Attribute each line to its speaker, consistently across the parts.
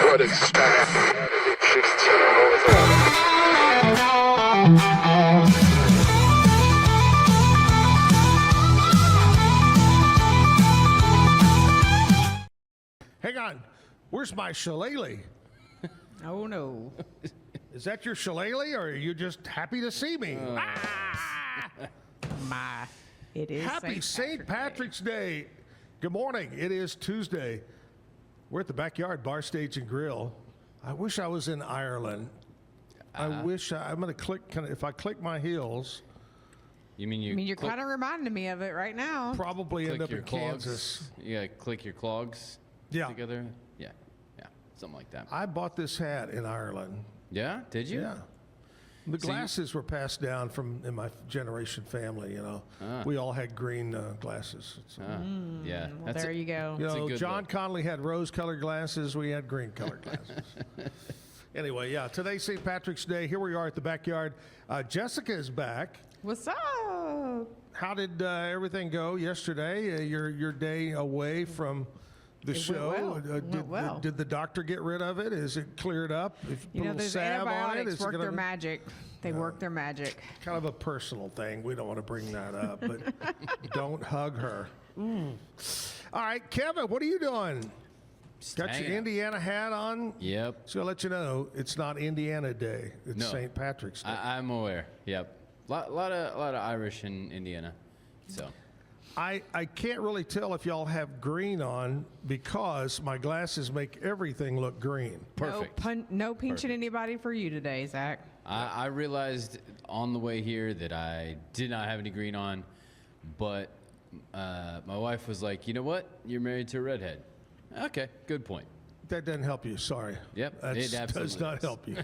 Speaker 1: What is that? 16
Speaker 2: Hang on. Where's my shillelagh?
Speaker 3: Oh, no.
Speaker 2: Is that your shillelagh, or are you just happy to see me?
Speaker 3: It is
Speaker 2: Happy St. Patrick's Day. Good morning. It is Tuesday. We're at the Backyard Bar, Stage, and Grill. I wish I was in Ireland. I'm going to click, if I click my heels,
Speaker 4: You mean
Speaker 3: you're kind of reminding me of it right now.
Speaker 2: probably end
Speaker 4: click
Speaker 2: up
Speaker 4: your
Speaker 2: in
Speaker 4: clogs?
Speaker 2: Kansas.
Speaker 4: You gotta click your clogs
Speaker 2: Yeah.
Speaker 4: together? Yeah, something like that.
Speaker 2: I bought this hat in Ireland.
Speaker 4: Yeah, did you?
Speaker 2: Yeah. The glasses were passed down in my generation family, you know. We all had green glasses. So,
Speaker 4: Yeah.
Speaker 3: Well, there you go.
Speaker 2: you
Speaker 4: a
Speaker 2: know,
Speaker 4: good
Speaker 2: John
Speaker 4: look.
Speaker 2: Connolly had rose-colored glasses. We had green-colored glasses. Anyway, yeah, today's St. Patrick's Day. Here we are at the Backyard. Jessica is back.
Speaker 3: What's up?
Speaker 2: How did everything go yesterday? Your day away from the
Speaker 3: It went
Speaker 2: show?
Speaker 3: well. It went well.
Speaker 2: Did the doctor get rid of it? Is it cleared up? If
Speaker 3: You
Speaker 2: put a
Speaker 3: know,
Speaker 2: little
Speaker 3: those
Speaker 2: salve on it,
Speaker 3: antibiotics
Speaker 2: is it
Speaker 3: work
Speaker 2: gonna-
Speaker 3: their magic. They work their magic.
Speaker 2: Kind of a personal thing. We don't want to bring that up, but don't hug her. All right, Kevin, what are you doing? Got your
Speaker 4: hanging out.
Speaker 2: Indiana hat on?
Speaker 4: Yep.
Speaker 2: So I'll let you know, it's not Indiana Day. It's
Speaker 4: No.
Speaker 2: St. Patrick's Day.
Speaker 4: I'm aware. Yep. Lot of Irish in Indiana. So
Speaker 2: I can't really tell if y'all have green on because my glasses make everything look green.
Speaker 4: perfect.
Speaker 3: No pinching anybody for you today, Zach.
Speaker 4: I realized on the way here that I did not have any green on, but my wife was like, "You know what? You're married to a redhead." Okay, good point.
Speaker 2: That doesn't help you. Sorry.
Speaker 4: Yep,
Speaker 2: That
Speaker 4: it
Speaker 2: does
Speaker 4: absolutely
Speaker 2: not
Speaker 4: does.
Speaker 2: help you.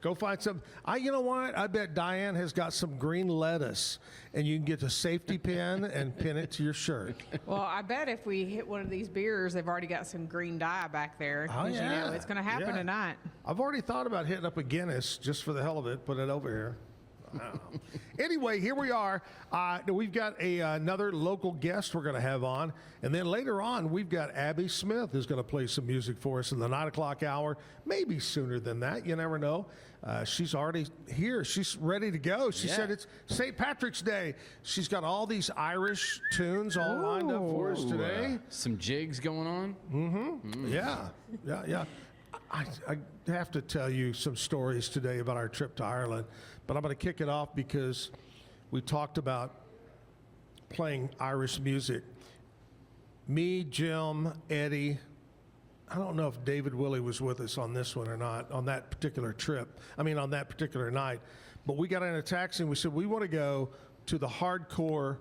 Speaker 2: Go find some. You know what? I bet Diane has got some green lettuce, and you can get a safety pin and pin it to your shirt.
Speaker 3: Well, I bet if we hit one of these beers, they've already got some green dye back there.
Speaker 2: Oh,
Speaker 3: 'Cause, you
Speaker 2: yeah.
Speaker 3: know, it's going to happen
Speaker 2: Yeah.
Speaker 3: tonight.
Speaker 2: I've already thought about hitting up a Guinness just for the hell of it. Put it over here. I don't know. Anyway, here we are. We've got another local guest we're going to have on. And then later on, we've got Abby Smith who's going to play some music for us in the 9 o'clock hour. Maybe sooner than that. You never know. She's already here. She's ready to go. She said it's St. Patrick's Day. She's got all these Irish tunes all lined up for us today.
Speaker 4: Some jigs going on.
Speaker 2: Yeah. I have to tell you some stories today about our trip to Ireland, but I'm going to kick it off because we talked about playing Irish music. Me, Jim, Eddie, I don't know if David Willie was with us on this one or not, on that particular trip. I mean, on that particular night. But we got in a taxi and we said, we want to go to the hardcore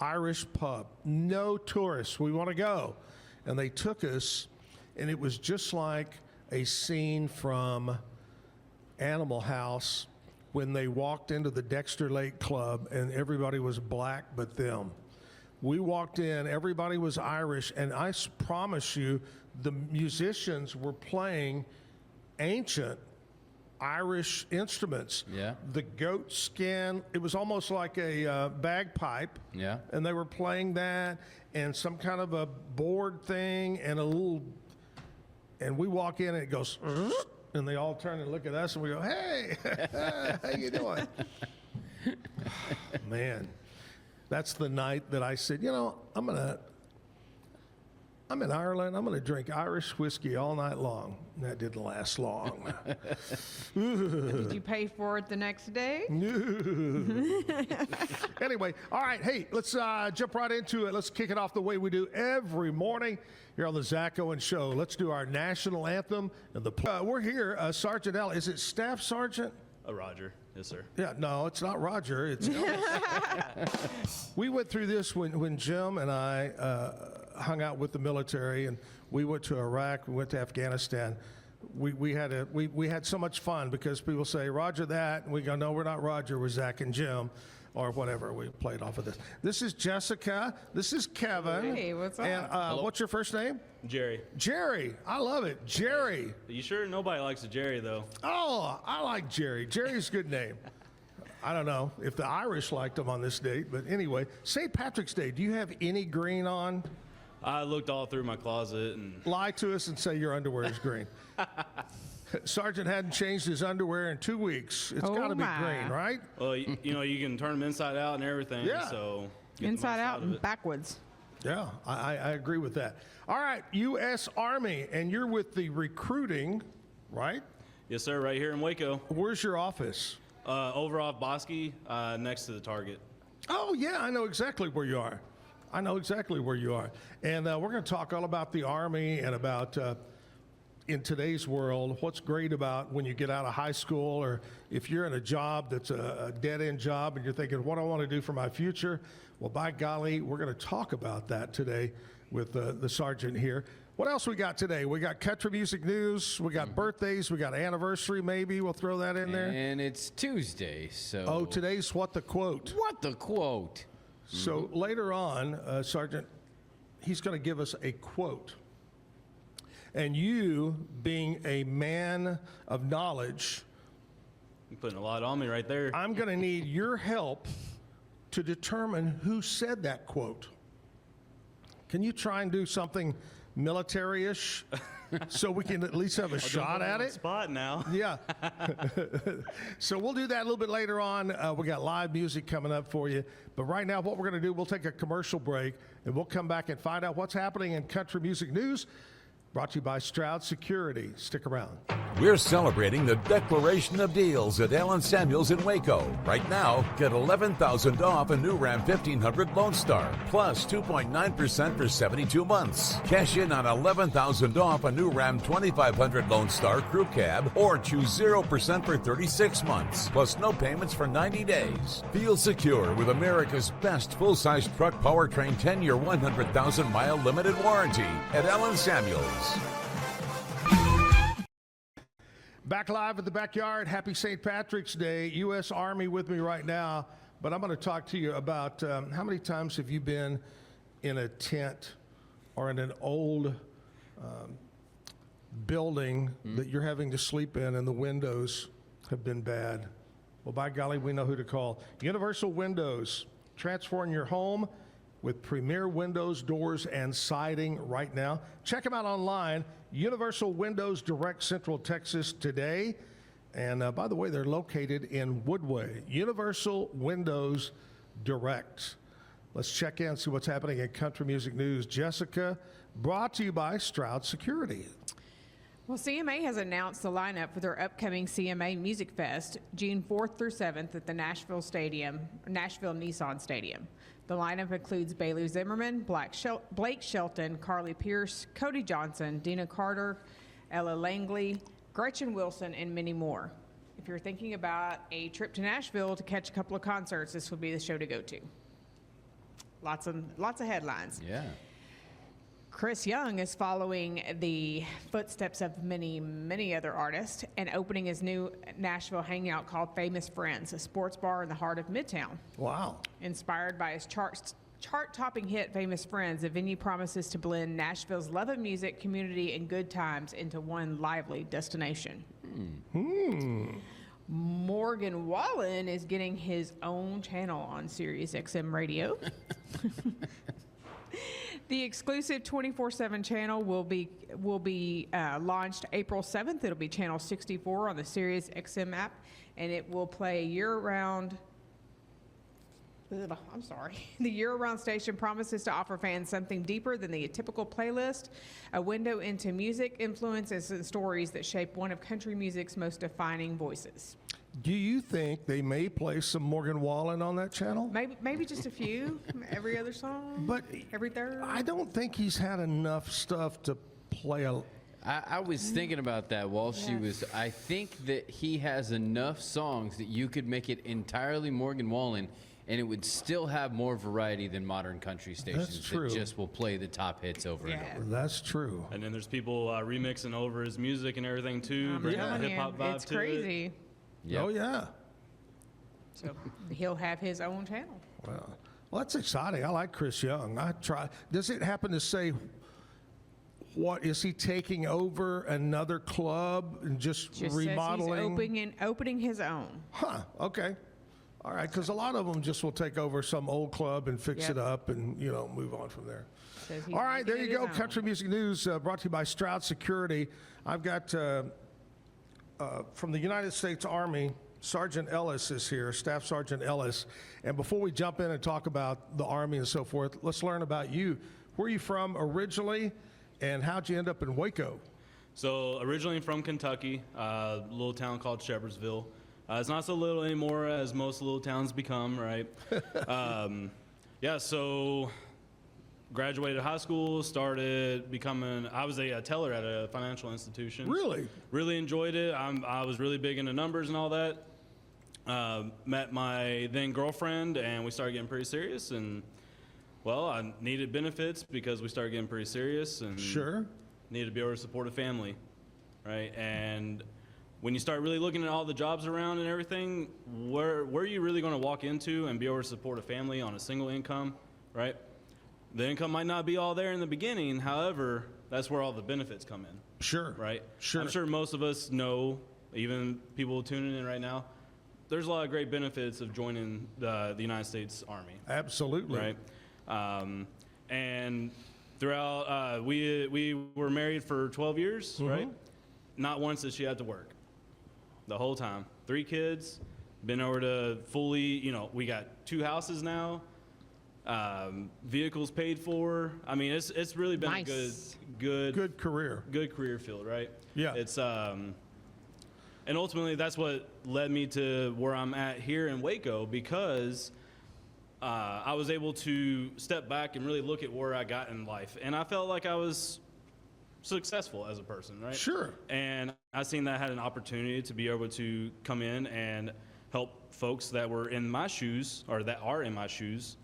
Speaker 2: Irish pub. No tourists. We want to go. And they took us, and it was just like a scene from Animal House when they walked into the Dexter Lake Club and everybody was black but them. We walked in, everybody was Irish, and I promise you, the musicians were playing ancient Irish instruments.
Speaker 4: Yeah.
Speaker 2: The goat skin, it was almost like a bagpipe.
Speaker 4: Yeah.
Speaker 2: And they were playing that, and some kind of a board thing, and a little. And we walk in and it goes, and they all turn and look at us and we go, "Hey, how you doing?" Man, that's the night that I said, you know, I'm in Ireland. I'm going to drink Irish whiskey all night long. And that didn't last long.
Speaker 3: Did you pay for it the next day?
Speaker 2: Anyway, all right. Hey, let's jump right into it. Let's kick it off the way we do every morning here on the Zack Owen Show. Let's do our national anthem. And we're here, Sargent Ellis. Is it Staff Sergeant?
Speaker 5: Roger. Yes, sir.
Speaker 2: Yeah, no, it's not Roger. It's Ellis. We went through this when Jim and I hung out with the military, and we went to Iraq. We went to Afghanistan. We had so much fun because people say Roger that, and we go, no, we're not Roger. We're Zach and Jim, or whatever. We played off of this. This is Jessica. This is Kevin.
Speaker 3: Hey, what's up?
Speaker 2: And what's your first name?
Speaker 5: Jerry.
Speaker 2: Jerry. I love it. Jerry.
Speaker 5: You sure nobody likes a Jerry, though?
Speaker 2: Oh, I like Jerry. Jerry's a good name. I don't know if the Irish liked him on this date, but anyway, St. Patrick's Day. Do you have any green on?
Speaker 5: I looked all through my closet and
Speaker 2: Lie to us and say your underwear is green. Sergeant hadn't changed his underwear in 2 weeks. It's
Speaker 3: Oh,
Speaker 2: got to be
Speaker 3: my.
Speaker 2: green, right?
Speaker 5: well, you know, you can turn them inside out and everything.
Speaker 2: Yeah.
Speaker 5: So get the
Speaker 3: Inside
Speaker 5: most
Speaker 3: out
Speaker 5: of
Speaker 3: and
Speaker 5: it.
Speaker 3: backwards.
Speaker 2: Yeah, I agree with that. All right, U.S. Army, and you're with the recruiting, right?
Speaker 5: Yes, sir. Right here in Waco,
Speaker 2: Where's your office?
Speaker 5: over off Bosque, next to the Target.
Speaker 2: Oh, yeah, I know exactly where you are. I know exactly where you are. And we're going to talk all about the Army and about, in today's world, what's great about when you get out of high school, or if you're in a job that's a dead-end job and you're thinking, what do I want to do for my future? Well, by golly, we're going to talk about that today with the sergeant here. What else we got today? We got country music news. We got birthdays. We got anniversary, maybe. We'll throw that in there.
Speaker 4: And it's Tuesday, so.
Speaker 2: Oh, today's What the Quote.
Speaker 4: What the quote?
Speaker 2: So later on, Sergeant, he's going to give us a quote. And you, being a man of knowledge,
Speaker 5: You're putting a lot on me right there.
Speaker 2: I'm going to need your help to determine who said that quote. Can you try and do something military-ish so we can at least have a shot at it?
Speaker 5: Spot now.
Speaker 2: Yeah. So we'll do that a little bit later on. We got live music coming up for you. But right now, what we're going to do, we'll take a commercial break, and we'll come back and find out what's happening in country music news. Brought to you by Stroud Security. Stick around.
Speaker 6: We're celebrating the Declaration of Deals at Allen Samuels in Waco. Right now, get $11,000 off a new Ram 1500 Lone Star, plus 2.9% for 72 months. Cash in on $11,000 off a new Ram 2500 Lone Star Crew Cab, or choose 0% for 36 months, plus no payments for 90 days. Feel secure with America's best full-size truck powertrain 10-year, 100,000-mile limited warranty at Allen Samuels.
Speaker 2: Back live at the backyard. Happy St. Patrick's Day. U.S. Army with me right now. But I'm going to talk to you about how many times have you been in a tent or in an old building that you're having to sleep in and the windows have been bad? Well, by golly, we know who to call. Universal Windows. Transform your home with premier windows, doors, and siding right now. Check them out online. Universal Windows Direct Central Texas today. And by the way, they're located in Woodway. Universal Windows Direct. Let's check in and see what's happening in country music news. Jessica, brought to you by Stroud Security.
Speaker 3: Well, CMA has announced the lineup for their upcoming CMA Music Fest, June 4th through 7th at the Nashville Nissan Stadium. The lineup includes Bailey Zimmerman, Blake Shelton, Carly Pierce, Cody Johnson, Dina Carter, Ella Langley, Gretchen Wilson, and many more. If you're thinking about a trip to Nashville to catch a couple of concerts, this would be the show to go to. Lots of headlines.
Speaker 4: Yeah.
Speaker 3: Chris Young is following the footsteps of many, many other artists and opening his new Nashville hangout called Famous Friends, a sports bar in the heart of Midtown.
Speaker 2: Wow.
Speaker 3: Inspired by his chart-topping hit Famous Friends, the venue promises to blend Nashville's love of music, community, and good times into one lively destination. Morgan Wallen is getting his own channel on Sirius XM Radio. The exclusive 24/7 channel will be launched April 7th. It'll be channel 64 on the Sirius XM app, and it will play year-round. I'm sorry. The year-round station promises to offer fans something deeper than the typical playlist, a window into music, influences, and stories that shape one of country music's most defining voices.
Speaker 2: Do you think they may play some Morgan Wallen on that channel?
Speaker 3: Maybe just a few, every other song,
Speaker 2: But
Speaker 3: every third.
Speaker 2: I don't think he's had enough stuff to play a.
Speaker 4: I was thinking about that while she was. I think that he has enough songs that you could make it entirely Morgan Wallen, and it would still have more variety than modern country stations
Speaker 2: true.
Speaker 4: that just will play the top hits over and over.
Speaker 2: That's true.
Speaker 5: And then there's people remixing over his music and everything too,
Speaker 3: I'm
Speaker 5: bringing
Speaker 3: telling
Speaker 5: the hip hop
Speaker 3: you,
Speaker 5: vibe
Speaker 3: it's
Speaker 5: to
Speaker 3: crazy.
Speaker 5: it.
Speaker 4: Yep.
Speaker 2: Oh, yeah.
Speaker 3: So he'll have his own channel.
Speaker 2: Well, that's exciting. I like Chris Young. Does it happen to say what is he taking over another club and just
Speaker 3: Just
Speaker 2: remodeling?
Speaker 3: says he's opening his own.
Speaker 2: Huh. Okay. All right, because a lot of them just will take over some old club and fix
Speaker 3: Yep.
Speaker 2: it up and, move on from there.
Speaker 3: Says he's
Speaker 2: All right, there
Speaker 3: making
Speaker 2: you
Speaker 3: it
Speaker 2: go.
Speaker 3: his own.
Speaker 2: Country Music News brought to you by Stroud Security. I've got from the United States Army, Sargent Ellis is here, Staff Sergeant Ellis. And before we jump in and talk about the Army and so forth, let's learn about you. Where are you from originally, and how'd you end up in Waco?
Speaker 5: So originally from Kentucky, a little town called Shepherdsville. It's not so little anymore as most little towns become, right? So graduated high school, started becoming, I was a teller at a financial institution.
Speaker 2: Really?
Speaker 5: Really enjoyed it. I was really big into numbers and all that. Met my then girlfriend, and we started getting pretty serious. And well, I needed benefits because we started getting pretty serious, and
Speaker 2: Sure.
Speaker 5: needed to be able to support a family, right? And when you start really looking at all the jobs around and everything, where are you really going to walk into and be able to support a family on a single income, right? The income might not be all there in the beginning. However, that's where all the benefits come in.
Speaker 2: Sure.
Speaker 5: Right?
Speaker 2: Sure.
Speaker 5: I'm sure most of us know, even people tuning in right now, there's a lot of great benefits of joining the United States Army,
Speaker 2: Absolutely.
Speaker 5: right? And throughout, we were married for 12 years, right? Not once did she have to work. The whole time. 3 kids, been over to fully, we got 2 houses now, vehicles paid for. I mean, it's really been
Speaker 3: Nice.
Speaker 5: a good
Speaker 2: career.
Speaker 5: good career field, right?
Speaker 2: Yeah.
Speaker 5: It's and ultimately that's what led me to where I'm at here in Waco, because I was able to step back and really look at where I got in life, and I felt like I was successful as a person, right?
Speaker 2: Sure.
Speaker 5: And I seen that I had an opportunity to be able to come in and help folks that were in my shoes, or that are in my shoes,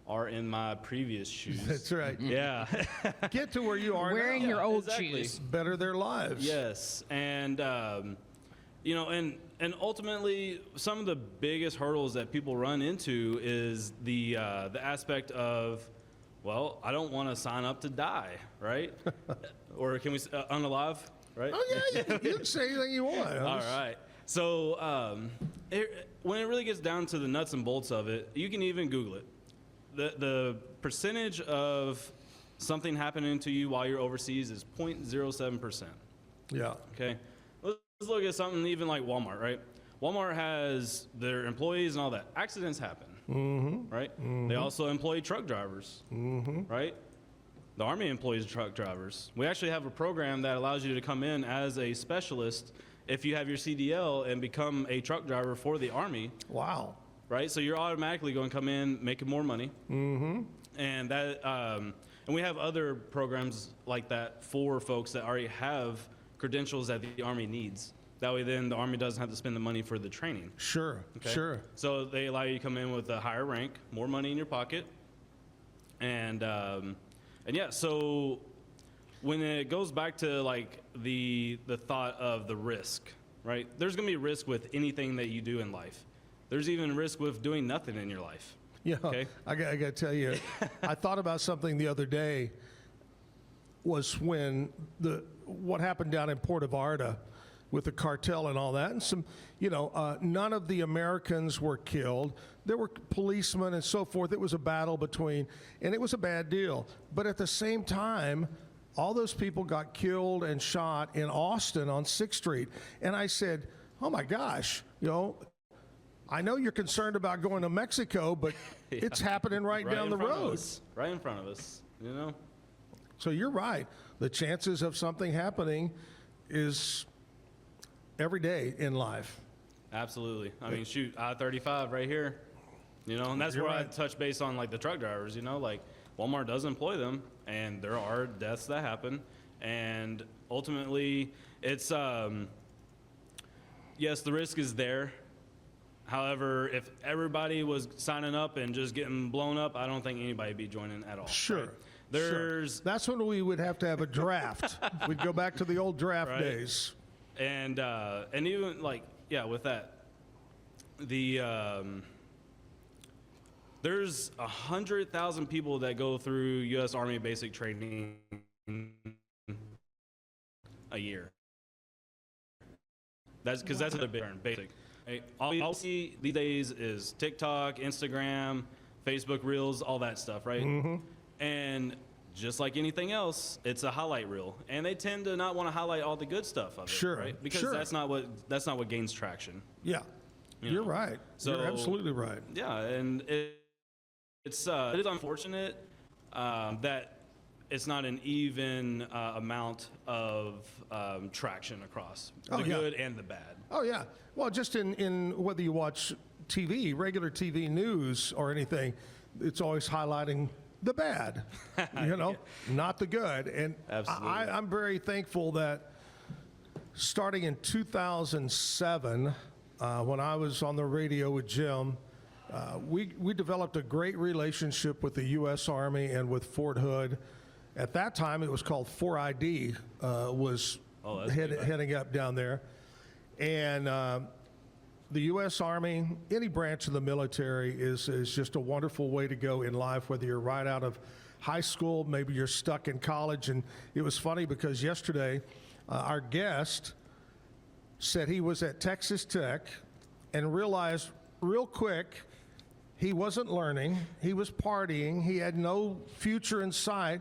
Speaker 5: are in my previous shoes.
Speaker 2: That's right.
Speaker 5: Yeah.
Speaker 2: Get to where you are
Speaker 3: Wearing
Speaker 2: now.
Speaker 3: your old
Speaker 5: exactly.
Speaker 3: shoes.
Speaker 2: Better their lives.
Speaker 5: Yes, and and ultimately, some of the biggest hurdles that people run into is the aspect of, well, I don't want to sign up to die, right? Or can we unalive, right?
Speaker 2: Oh, yeah, you can say anything you want.
Speaker 5: All right. So when it really gets down to the nuts and bolts of it, you can even Google it. The percentage of something happening to you while you're overseas is 0.07%.
Speaker 2: Yeah.
Speaker 5: Okay, let's look at something even like Walmart, right? Walmart has their employees and all that. Accidents happen, right? They also employ truck drivers, right? The Army employs truck drivers. We actually have a program that allows you to come in as a specialist if you have your CDL and become a truck driver for the Army,
Speaker 2: Wow.
Speaker 5: right? So you're automatically going to come in making more money. And that, and we have other programs like that for folks that already have credentials that the Army needs. That way, then the Army doesn't have to spend the money for the training.
Speaker 2: Sure.
Speaker 5: Okay?
Speaker 2: Sure.
Speaker 5: So they allow you to come in with a higher rank, more money in your pocket, and yeah. So when it goes back to like the thought of the risk, right? There's going to be risk with anything that you do in life. There's even risk with doing nothing in your life.
Speaker 2: Yeah.
Speaker 5: Okay.
Speaker 2: I got to tell you, I thought about something the other day. Was when what happened down in Puerto Vallarta with the cartel and all that, and some, none of the Americans were killed. There were policemen and so forth. It was a battle between, and it was a bad deal. But at the same time, all those people got killed and shot in Austin on 6th Street. And I said, oh my gosh, I know you're concerned about going to Mexico, but it's happening right down the road.
Speaker 5: Right in front of us,
Speaker 2: So you're right. The chances of something happening is every day in life.
Speaker 5: Absolutely. I mean, shoot, I-35 right here, and that's
Speaker 2: You're
Speaker 5: where I
Speaker 2: right.
Speaker 5: touch base on like the truck drivers, like Walmart does employ them, and there are deaths that happen, and ultimately it's, yes, the risk is there. However, if everybody was signing up and just getting blown up, I don't think anybody would be joining at all.
Speaker 2: Sure.
Speaker 5: Right? There's,
Speaker 2: Sure. That's when we would have to have a draft. We'd go back to the old draft
Speaker 5: Right.
Speaker 2: days.
Speaker 5: and even like, yeah, with that, there's 100,000 people that go through U.S. Army basic training a year. That's because that's a big term, basic. Right? All you see these days is TikTok, Instagram, Facebook Reels, all that stuff, right? And just like anything else, it's a highlight reel, and they tend to not want to highlight all the good stuff of it,
Speaker 2: Sure,
Speaker 5: right? Because
Speaker 2: sure.
Speaker 5: that's not what gains traction.
Speaker 2: Yeah, you're
Speaker 5: know.
Speaker 2: right.
Speaker 5: So-
Speaker 2: You're absolutely right.
Speaker 5: Yeah, and it is unfortunate that it's not an even amount of traction across the
Speaker 2: Oh, yeah.
Speaker 5: good and the bad.
Speaker 2: Oh, yeah. Well, just in whether you watch TV, regular TV news or anything, it's always highlighting the bad, not the good. And
Speaker 5: Absolutely.
Speaker 2: I'm very thankful that starting in 2007, when I was on the radio with Jim, we developed a great relationship with the U.S. Army and with Fort Hood. At that time, it was called 4ID, was
Speaker 5: that's big, right?
Speaker 2: heading up down there. And the U.S. Army, any branch of the military is just a wonderful way to go in life, whether you're right out of high school, maybe you're stuck in college. And it was funny because yesterday, our guest said he was at Texas Tech and realized real quick he wasn't learning, he was partying, he had no future in sight.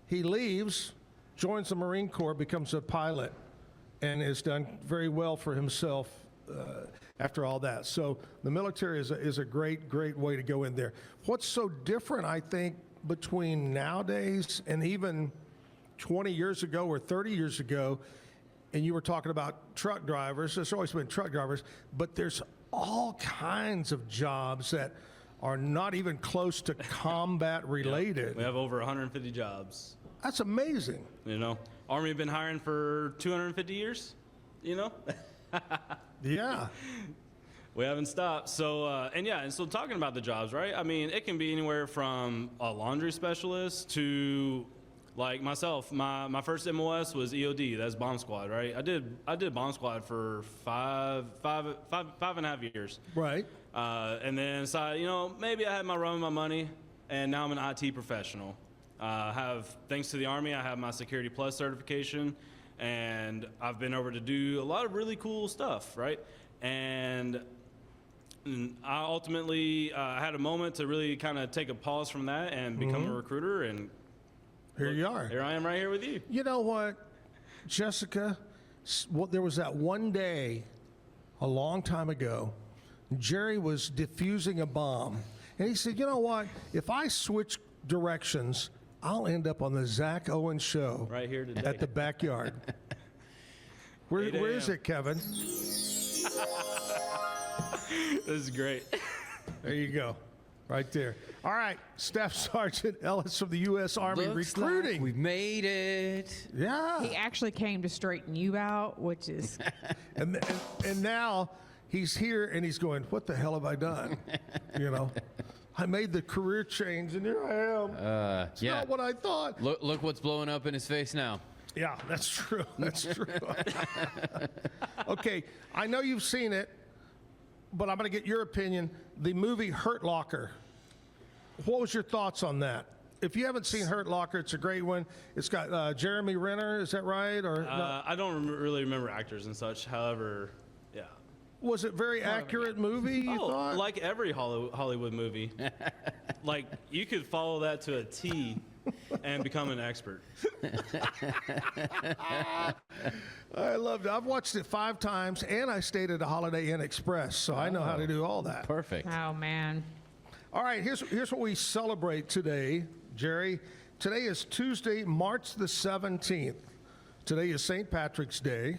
Speaker 2: He leaves, joins the Marine Corps, becomes a pilot, and has done very well for himself after all that. So the military is a great, great way to go in there. What's so different, I think, between nowadays and even 20 years ago or 30 years ago, and you were talking about truck drivers, there's always been truck drivers, but there's all kinds of jobs that are not even close to combat related.
Speaker 5: We have over 150 jobs.
Speaker 2: That's amazing.
Speaker 5: Army been hiring for 250 years.
Speaker 2: Yeah.
Speaker 5: We haven't stopped. So, and so talking about the jobs, right? I mean, it can be anywhere from a laundry specialist to, like myself, my first MOS was EOD, that's bomb squad, right? I did bomb squad for five and a half years.
Speaker 2: Right.
Speaker 5: And then decided, maybe I had my run with my money, and now I'm an IT professional. Thanks to the Army, I have my Security Plus certification, and I've been over to do a lot of really cool stuff, right? And I ultimately had a moment to really kind of take a pause from that and become a recruiter, and
Speaker 2: Here you are.
Speaker 5: here I am right here with you.
Speaker 2: You know what, Jessica? There was that one day a long time ago, Jerry was defusing a bomb. And he said, you know what? If I switch directions, I'll end up on the Zack Owen show.
Speaker 5: Right here today.
Speaker 2: At the backyard. Where
Speaker 5: 8
Speaker 2: is
Speaker 5: a.m.
Speaker 2: it, Kevin?
Speaker 5: This is great.
Speaker 2: There you go. Right there. All right. Staff Sergeant Ellis from the U.S. Army
Speaker 4: Looks
Speaker 2: recruiting.
Speaker 4: like we've made it.
Speaker 2: Yeah.
Speaker 3: He actually came to straighten you out, which is
Speaker 2: And now he's here and he's going, what the hell have I done? I made the career change and here I am. It's not what I thought.
Speaker 4: Look what's blowing up in his face now.
Speaker 2: Yeah, that's true. That's true. Okay, I know you've seen it, but I'm going to get your opinion. The movie Hurt Locker. What was your thoughts on that? If you haven't seen Hurt Locker, it's a great one. It's got Jeremy Renner, is that right? Or no?
Speaker 5: I don't really remember actors and such. However, yeah.
Speaker 2: Was it very accurate movie, you thought?
Speaker 5: Like every Hollywood movie. Like, you could follow that to a T and become an expert.
Speaker 2: I loved it. I've watched it 5 times, and I stayed at a Holiday Inn Express, so I know how to do all that.
Speaker 4: Perfect.
Speaker 3: oh man.
Speaker 2: All right, here's what we celebrate today, Jerry. Today is Tuesday, March the 17th. Today is St. Patrick's Day.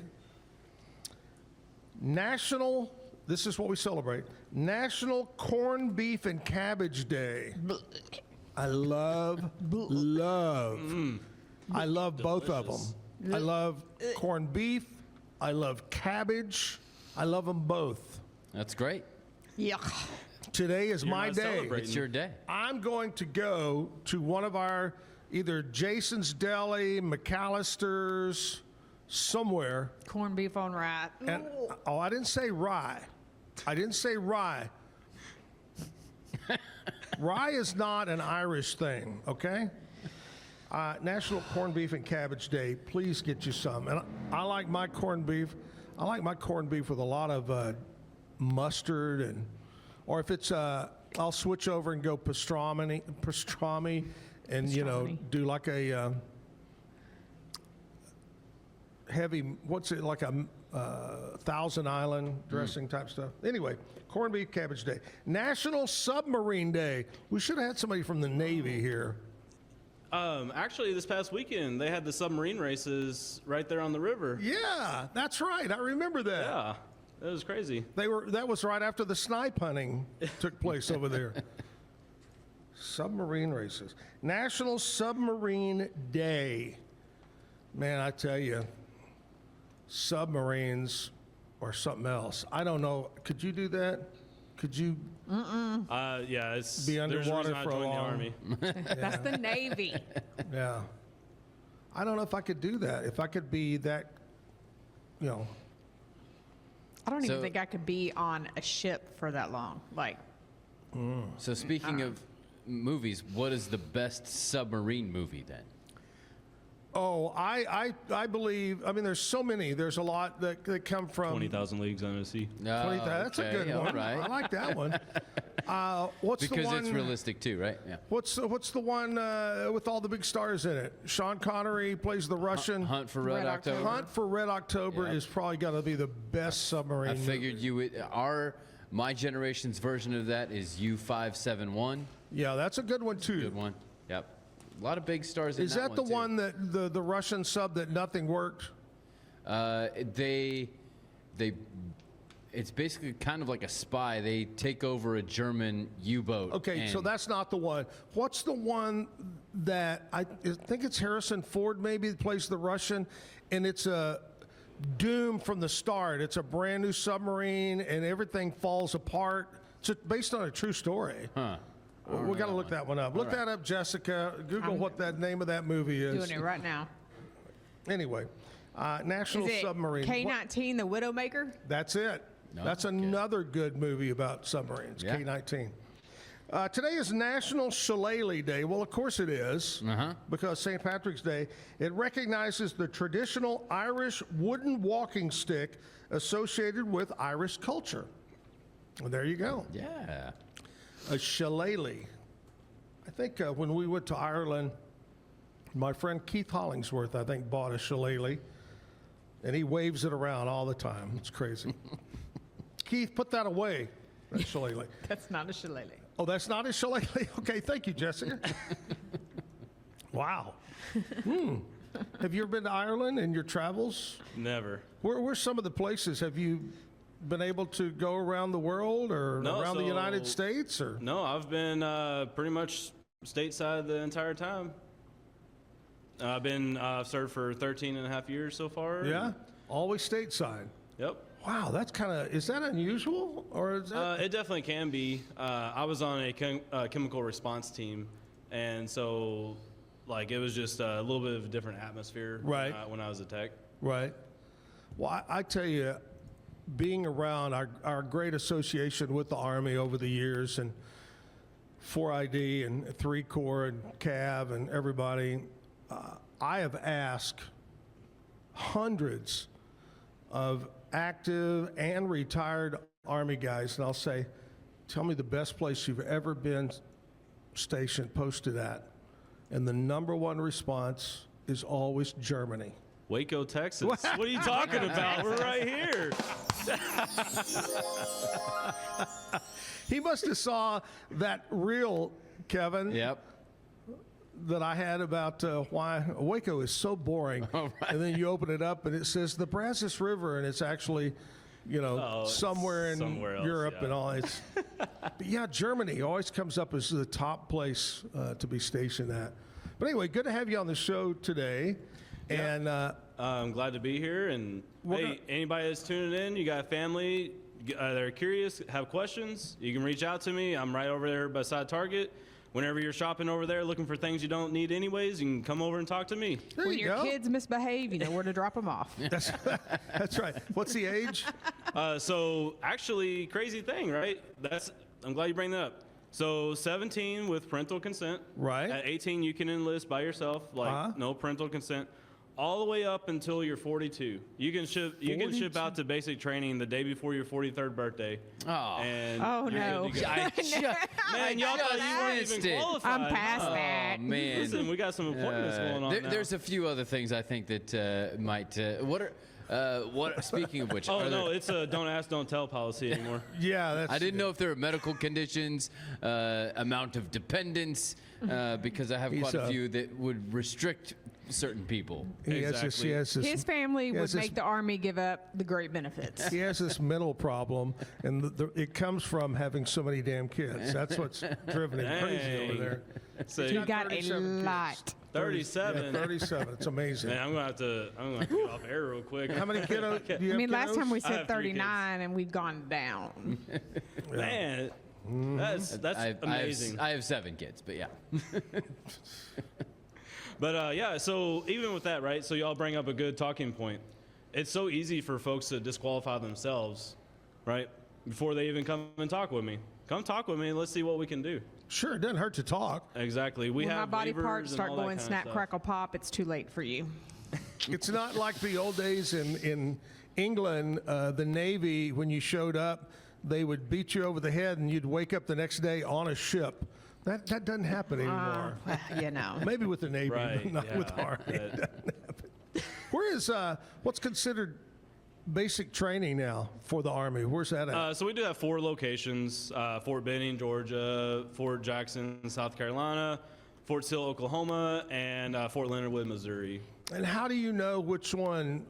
Speaker 2: This is what we celebrate, National Corned Beef and Cabbage Day. I love both of them. I love corned beef. I love cabbage. I love them both.
Speaker 4: That's great.
Speaker 3: Yuck.
Speaker 2: Today is my
Speaker 5: not
Speaker 2: day.
Speaker 5: celebrating.
Speaker 4: It's your day.
Speaker 2: I'm going to go to one of our either Jason's Deli, McAllister's, somewhere.
Speaker 3: Corned beef on rye.
Speaker 2: And I didn't say rye. I didn't say rye. Rye is not an Irish thing, okay? National Corned Beef and Cabbage Day. Please get you some. And I like my corned beef. I like my corned beef with a lot of mustard, and or if it's I'll switch over and go pastrami, and
Speaker 3: Pastrami.
Speaker 2: do like a heavy, what's it, like a Thousand Island dressing type stuff. Anyway, corned beef cabbage day. National Submarine Day. We should have had somebody from the Navy here.
Speaker 5: Actually, this past weekend they had the submarine races right there on the river.
Speaker 2: Yeah, that's right. I remember that.
Speaker 5: Yeah, that was crazy.
Speaker 2: That was right after the snipe hunting took place over there. Submarine races. National Submarine Day. Man, I tell you, submarines or something else. I don't know. Could you do that? Could you
Speaker 5: Yeah, it's
Speaker 2: be
Speaker 5: there's a
Speaker 2: underwater
Speaker 5: reason I
Speaker 2: for a
Speaker 5: joined the
Speaker 2: long?
Speaker 5: army.
Speaker 3: That's the Navy.
Speaker 2: Yeah. I don't know if I could do that. If I could be that,
Speaker 3: I don't even
Speaker 4: So-
Speaker 3: think I could be on a ship for that long. Like,
Speaker 4: So speaking of movies, what is the best submarine movie then?
Speaker 2: Oh, I believe. I mean, there's so many. There's a lot that come from
Speaker 5: 20,000 Leagues Under the Sea.
Speaker 4: No,
Speaker 2: 20,000. That's a good one.
Speaker 4: All right.
Speaker 2: I like that one. What's
Speaker 4: Because
Speaker 2: the one?
Speaker 4: it's realistic too, right? Yeah.
Speaker 2: What's the one with all the big stars in it? Sean Connery plays the Russian.
Speaker 4: Hunt for Red
Speaker 3: Red
Speaker 4: October.
Speaker 3: October.
Speaker 2: Hunt for Red October
Speaker 4: Yeah.
Speaker 2: is probably got to be the best submarine.
Speaker 4: I figured you would. My generation's version of that is U-571.
Speaker 2: Yeah, that's a good one too.
Speaker 4: Good one. Yep. A lot of big stars in
Speaker 2: Is
Speaker 4: that
Speaker 2: that the
Speaker 4: too.
Speaker 2: one that the Russian sub that nothing worked?
Speaker 4: It's basically kind of like a spy. They take over a German U-boat.
Speaker 2: Okay, so
Speaker 4: and-
Speaker 2: that's not the one. What's the one that I think it's Harrison Ford maybe that plays the Russian, and it's a doom from the start. It's a brand new submarine, and everything falls apart. It's based on a true story.
Speaker 4: Huh.
Speaker 2: We got to look that one up. Look that up, Jessica. Google what that name of that movie is.
Speaker 3: doing it right now.
Speaker 2: Anyway, National
Speaker 3: Is it
Speaker 2: Submarine.
Speaker 3: K-19, the Widowmaker?
Speaker 2: That's it.
Speaker 4: No?
Speaker 2: That's
Speaker 4: Okay.
Speaker 2: another good movie about submarines,
Speaker 4: Yeah.
Speaker 2: K-19. Today is National Shillelagh Day. Well, of course it is, because St. Patrick's Day. It recognizes the traditional Irish wooden walking stick associated with Irish culture. Well, there you go.
Speaker 4: Yeah.
Speaker 2: A shillelagh. I think when we went to Ireland, my friend Keith Hollingsworth, I think, bought a shillelagh, and he waves it around all the time. It's crazy. Keith, put that away, that shillelagh.
Speaker 3: That's not a shillelagh.
Speaker 2: Oh, that's not a shillelagh? Okay, thank you, Jessica. Wow. Have you ever been to Ireland in your travels?
Speaker 5: Never.
Speaker 2: Where's some of the places? Have you been able to go around the world or
Speaker 5: No,
Speaker 2: around the
Speaker 5: so-
Speaker 2: United States? Or
Speaker 5: No, I've been pretty much stateside the entire time. I've served for 13 and a half years so far.
Speaker 2: Yeah, always stateside.
Speaker 5: Yep.
Speaker 2: Wow, that's kind of, is that unusual? Or is that?
Speaker 5: It definitely can be. I was on a chemical response team, and so like it was just a little bit of a different atmosphere
Speaker 2: Right.
Speaker 5: when I was a tech.
Speaker 2: Right. Well, I tell you, being around our great association with the Army over the years, and 4ID and 3 Corps and CAV and everybody, I have asked hundreds of active and retired Army guys, and I'll say, tell me the best place you've ever been stationed, posted at. And the number one response is always Germany.
Speaker 5: Waco, Texas. What are you talking about? We're right here.
Speaker 2: He must have saw that reel, Kevin,
Speaker 4: Yep.
Speaker 2: that I had about why Waco is so boring. And then you open it up and it says the Brazos River, and it's actually,
Speaker 5: it's
Speaker 2: somewhere in
Speaker 5: somewhere else,
Speaker 2: Europe
Speaker 5: yeah.
Speaker 2: and all. It's, but yeah, Germany always comes up as the top place to be stationed at. But anyway, good to have you on the show today. And
Speaker 5: I'm glad to be here. And hey, anybody that's tuning in, you got a family that are curious, have questions, you can reach out to me. I'm right over there beside Target. Whenever you're shopping over there looking for things you don't need anyways, you can come over and talk to me.
Speaker 2: there
Speaker 3: When
Speaker 2: you
Speaker 3: your
Speaker 2: go.
Speaker 3: kids misbehave, you know where to drop them off.
Speaker 2: That's right. What's the age?
Speaker 5: So actually, crazy thing, right? I'm glad you bring that up. So 17 with parental consent.
Speaker 2: Right.
Speaker 5: At 18, you can enlist by yourself, like no parental consent. all the way up until you're 42. You can ship out to basic training the day before your 43rd birthday.
Speaker 4: Oh.
Speaker 5: And
Speaker 3: Oh,
Speaker 5: you're
Speaker 3: no.
Speaker 5: good to go.
Speaker 4: Man,
Speaker 5: y'all thought you weren't
Speaker 4: missed
Speaker 5: even
Speaker 4: it.
Speaker 5: qualified.
Speaker 3: I'm past
Speaker 4: Oh,
Speaker 3: that.
Speaker 4: man.
Speaker 5: Listen, we got some appointments going on now.
Speaker 4: There's a few other things I think that might. Speaking of which,
Speaker 5: Oh
Speaker 4: are
Speaker 5: no,
Speaker 4: there-
Speaker 5: it's a don't ask, don't tell policy anymore.
Speaker 2: Yeah, that's.
Speaker 4: I didn't know if there are medical conditions, amount of dependence, because I have quite a few that would restrict certain people.
Speaker 2: He has this.
Speaker 5: Exactly.
Speaker 2: He has this.
Speaker 3: His family
Speaker 2: he
Speaker 3: would
Speaker 2: has this-
Speaker 3: make the Army give up the great benefits.
Speaker 2: He has this mental problem, and it comes from having so many damn kids. That's what's driven him crazy over
Speaker 5: Dang.
Speaker 2: there.
Speaker 5: So
Speaker 3: He got a
Speaker 2: 37 kids.
Speaker 3: lot.
Speaker 5: 37.
Speaker 2: Yeah, 37. It's amazing.
Speaker 5: Man, I'm gonna have to get off air real quick.
Speaker 2: How many kiddos do you
Speaker 3: I
Speaker 2: have?
Speaker 3: mean, last time we
Speaker 5: I
Speaker 3: said
Speaker 5: have 3 kids.
Speaker 3: 39 and we've gone down.
Speaker 5: Man, that's amazing.
Speaker 4: I have 7 kids, but yeah.
Speaker 5: But yeah, so even with that, right? So y'all bring up a good talking point. It's so easy for folks to disqualify themselves, right? Before they even come and talk with me. Come talk with me and let's see what we can do.
Speaker 2: Sure, it doesn't hurt to talk.
Speaker 5: Exactly. We
Speaker 3: When my
Speaker 5: have
Speaker 3: body
Speaker 5: waivers
Speaker 3: parts
Speaker 5: and
Speaker 3: start
Speaker 5: all that
Speaker 3: going
Speaker 5: kind of
Speaker 3: snap,
Speaker 5: stuff.
Speaker 3: crackle, pop, it's too late for you.
Speaker 2: It's not like the old days in England, the Navy, when you showed up, they would beat you over the head and you'd wake up the next day on a ship. That doesn't happen anymore.
Speaker 3: You know.
Speaker 2: Maybe with the Navy,
Speaker 5: Right,
Speaker 2: but not
Speaker 5: yeah,
Speaker 2: with the Army.
Speaker 5: that-
Speaker 2: It doesn't happen. Where is what's considered basic training now for the Army? Where's that at?
Speaker 5: So we do have 4 locations: Fort Benning, Georgia; Fort Jackson, South Carolina; Fort Sill, Oklahoma; and Fort Leonard Wood, Missouri.
Speaker 2: And how do you know which one?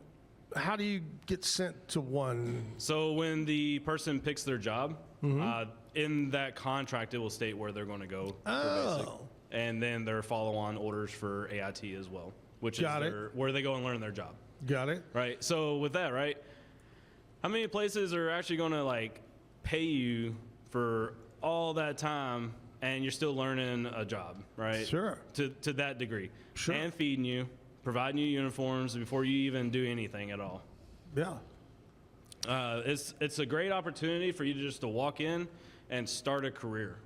Speaker 2: How do you get sent to one?
Speaker 5: So when the person picks their job, in that contract, it will state where they're going to go for basic.
Speaker 2: Oh,
Speaker 5: And then their follow-on orders for AIT as well, which
Speaker 2: Got
Speaker 5: is
Speaker 2: it.
Speaker 5: where they go and learn their job.
Speaker 2: got it.
Speaker 5: Right. So with that, right, how many places are actually going to like pay you for all that time and you're still learning a job, right?
Speaker 2: Sure.
Speaker 5: To that degree.
Speaker 2: Sure.
Speaker 5: And feeding you, providing you uniforms before you even do anything at all.
Speaker 2: Yeah.
Speaker 5: It's a great opportunity for you to just to walk in and start a career,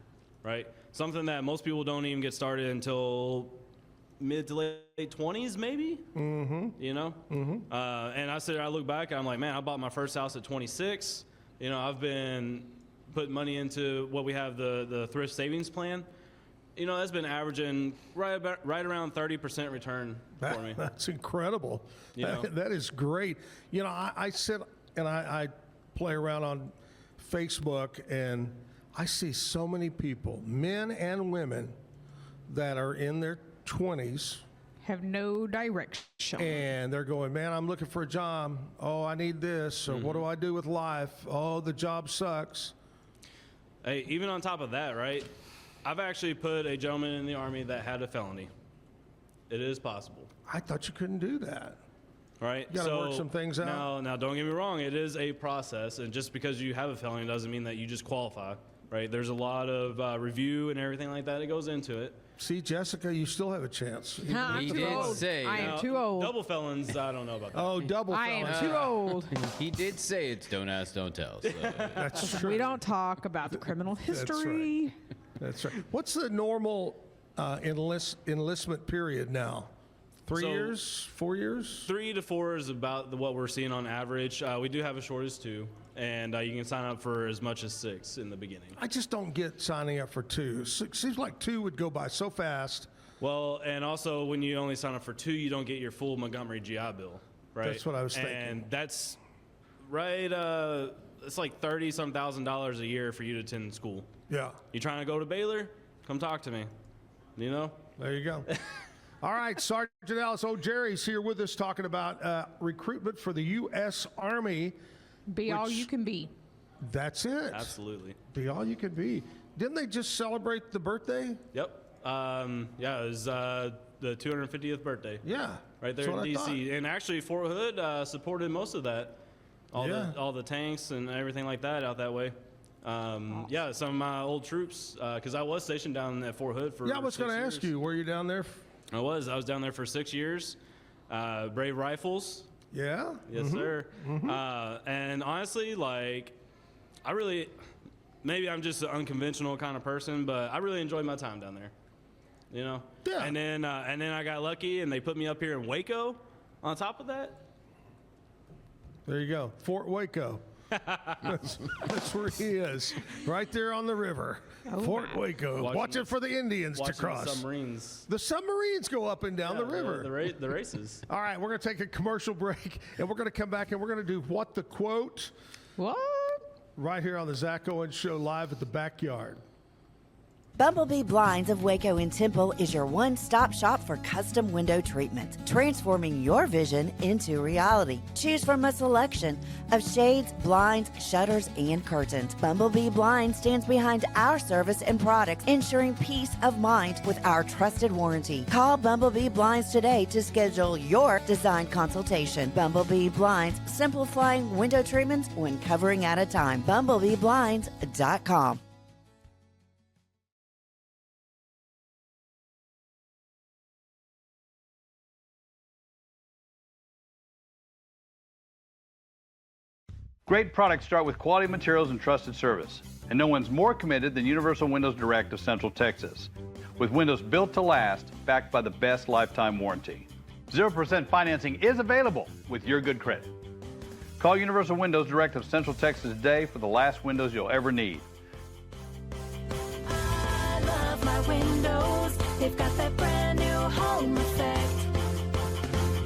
Speaker 5: right? Something that most people don't even get started until mid to late 20s, maybe. You know. And I look back, and I'm like, man, I bought my first house at 26. You know, I've been putting money into what we have the thrift savings plan. You know, that's been averaging right around 30% return for me.
Speaker 2: That's incredible.
Speaker 5: You know?
Speaker 2: That is great. You know, I sit and I play around on Facebook, and I see so many people, men and women, that are in their 20s,
Speaker 3: Have no direction.
Speaker 2: and they're going, man, I'm looking for a job. Oh, I need this. Or what do I do with life? Oh, the job sucks.
Speaker 5: Hey, even on top of that, right? I've actually put a gentleman in the Army that had a felony. It is possible,
Speaker 2: I thought you couldn't do that.
Speaker 5: right?
Speaker 2: You gotta work some things out.
Speaker 5: Now, don't get me wrong. It is a process, and just because you have a felony doesn't mean that you just qualify, right? There's a lot of review and everything like that that goes into it.
Speaker 2: See, Jessica, you still have a chance.
Speaker 3: I'm
Speaker 4: He
Speaker 3: too
Speaker 4: did
Speaker 3: old.
Speaker 4: say-
Speaker 3: I am
Speaker 5: Now,
Speaker 3: too old.
Speaker 5: Double felons, I don't know about that.
Speaker 2: Oh, double
Speaker 3: I am
Speaker 2: felons.
Speaker 3: too old.
Speaker 4: He did say it's don't ask, don't tell. So.
Speaker 2: That's true.
Speaker 3: We don't talk about the criminal history.
Speaker 2: That's right. What's the normal enlistment period now? 3
Speaker 5: So-
Speaker 2: years? 4 years?
Speaker 5: 3 to 4 is about what we're seeing on average. We do have as short as 2, and you can sign up for as much as 6 in the beginning.
Speaker 2: I just don't get signing up for 2. Seems like 2 would go by so fast.
Speaker 5: Well, and also when you only sign up for 2, you don't get your full Montgomery GI Bill, right?
Speaker 2: That's what I was thinking.
Speaker 5: And that's right. It's like $30-some thousand a year for you to attend school.
Speaker 2: Yeah,
Speaker 5: You trying to go to Baylor? Come talk to me. You know.
Speaker 2: there you go. All right, Sergeant Ellis. Oh, Jerry's here with us talking about recruitment for the U.S. Army.
Speaker 3: Be all
Speaker 2: Which-
Speaker 3: you can be.
Speaker 2: That's it.
Speaker 5: Absolutely.
Speaker 2: Be all you can be. Didn't they just celebrate the birthday?
Speaker 5: Yep. Yeah, it was the 250th birthday.
Speaker 2: Yeah.
Speaker 5: Right there
Speaker 2: That's
Speaker 5: in
Speaker 2: what I
Speaker 5: D.C. And actually, Fort Hood supported most of that.
Speaker 2: Yeah.
Speaker 5: All the tanks and everything like that out that way. Yeah, some of my old troops, because I was stationed down at Fort Hood for
Speaker 2: Yeah, I was going to
Speaker 5: 6
Speaker 2: ask
Speaker 5: years.
Speaker 2: you, were you down there?
Speaker 5: I was down there for 6 years. Brave Rifles.
Speaker 2: Yeah.
Speaker 5: Yes, sir. And honestly, like, maybe I'm just an unconventional kind of person, but I really enjoyed my time down there. You know?
Speaker 2: Yeah.
Speaker 5: And then I got lucky, and they put me up here in Waco. On top of that,
Speaker 2: There you go. Fort Waco. That's where he is. Right there on the river. Fort Waco. Watching for the Indians to
Speaker 5: watching the
Speaker 2: cross.
Speaker 5: submarines.
Speaker 2: The submarines go up and down the river.
Speaker 5: The races.
Speaker 2: All right, we're going to take a commercial break, and we're going to come back, and we're going to do What the Quote
Speaker 3: What?
Speaker 2: right here on the Zack Owen Show live at the backyard.
Speaker 7: Bumblebee Blinds of Waco and Temple is your one-stop shop for custom window treatment, transforming your vision into reality. Choose from a selection of shades, blinds, shutters, and curtains. Bumblebee Blinds stands behind our service and products, ensuring peace of mind with our trusted warranty. Call Bumblebee Blinds today to schedule your design consultation. Bumblebee Blinds, simplifying window treatments one covering at a time. BumblebeeBlinds.com.
Speaker 8: Great products start with quality materials and trusted service. And no one's more committed than Universal Windows Direct of Central Texas. With windows built to last, backed by the best lifetime warranty. 0% financing is available with your good credit. Call Universal Windows Direct of Central Texas today for the last windows you'll ever need.
Speaker 9: I love my windows. They've got that brand new home effect.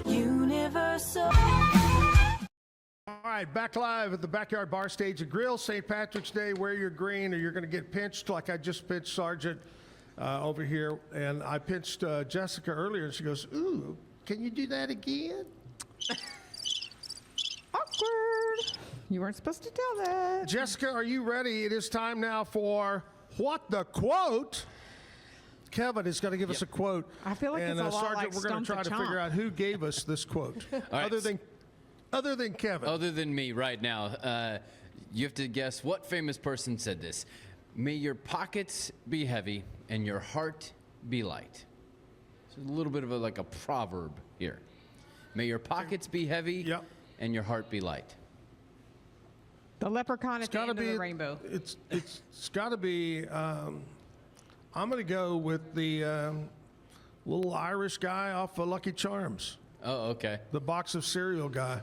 Speaker 9: Universal.
Speaker 2: All right, back live at the Backyard Bar Stage and Grill. St. Patrick's Day, wear your green or you're going to get pinched like I just pinched Sargent over here. And I pinched Jessica earlier, and she goes, ooh, can you do that again?
Speaker 3: Awkward. You weren't supposed to tell that.
Speaker 2: Jessica, are you ready? It is time now for What the Quote? Kevin is going to give us a quote.
Speaker 3: I feel like
Speaker 2: and,
Speaker 3: it's a lot
Speaker 2: Sergeant,
Speaker 3: like
Speaker 2: we're going to
Speaker 3: Stump
Speaker 2: try
Speaker 3: the
Speaker 2: to figure
Speaker 3: Chomp.
Speaker 2: out who gave us this quote.
Speaker 4: right.
Speaker 2: Other than Kevin.
Speaker 4: Other than me right now, you have to guess what famous person said this. May your pockets be heavy and your heart be light. So a little bit of a proverb here. May your pockets be heavy and your heart be light.
Speaker 3: The leprechaun at the end of the rainbow.
Speaker 2: It's got to be. I'm going to go with the little Irish guy off of Lucky Charms.
Speaker 4: Oh, okay.
Speaker 2: The box of cereal guy.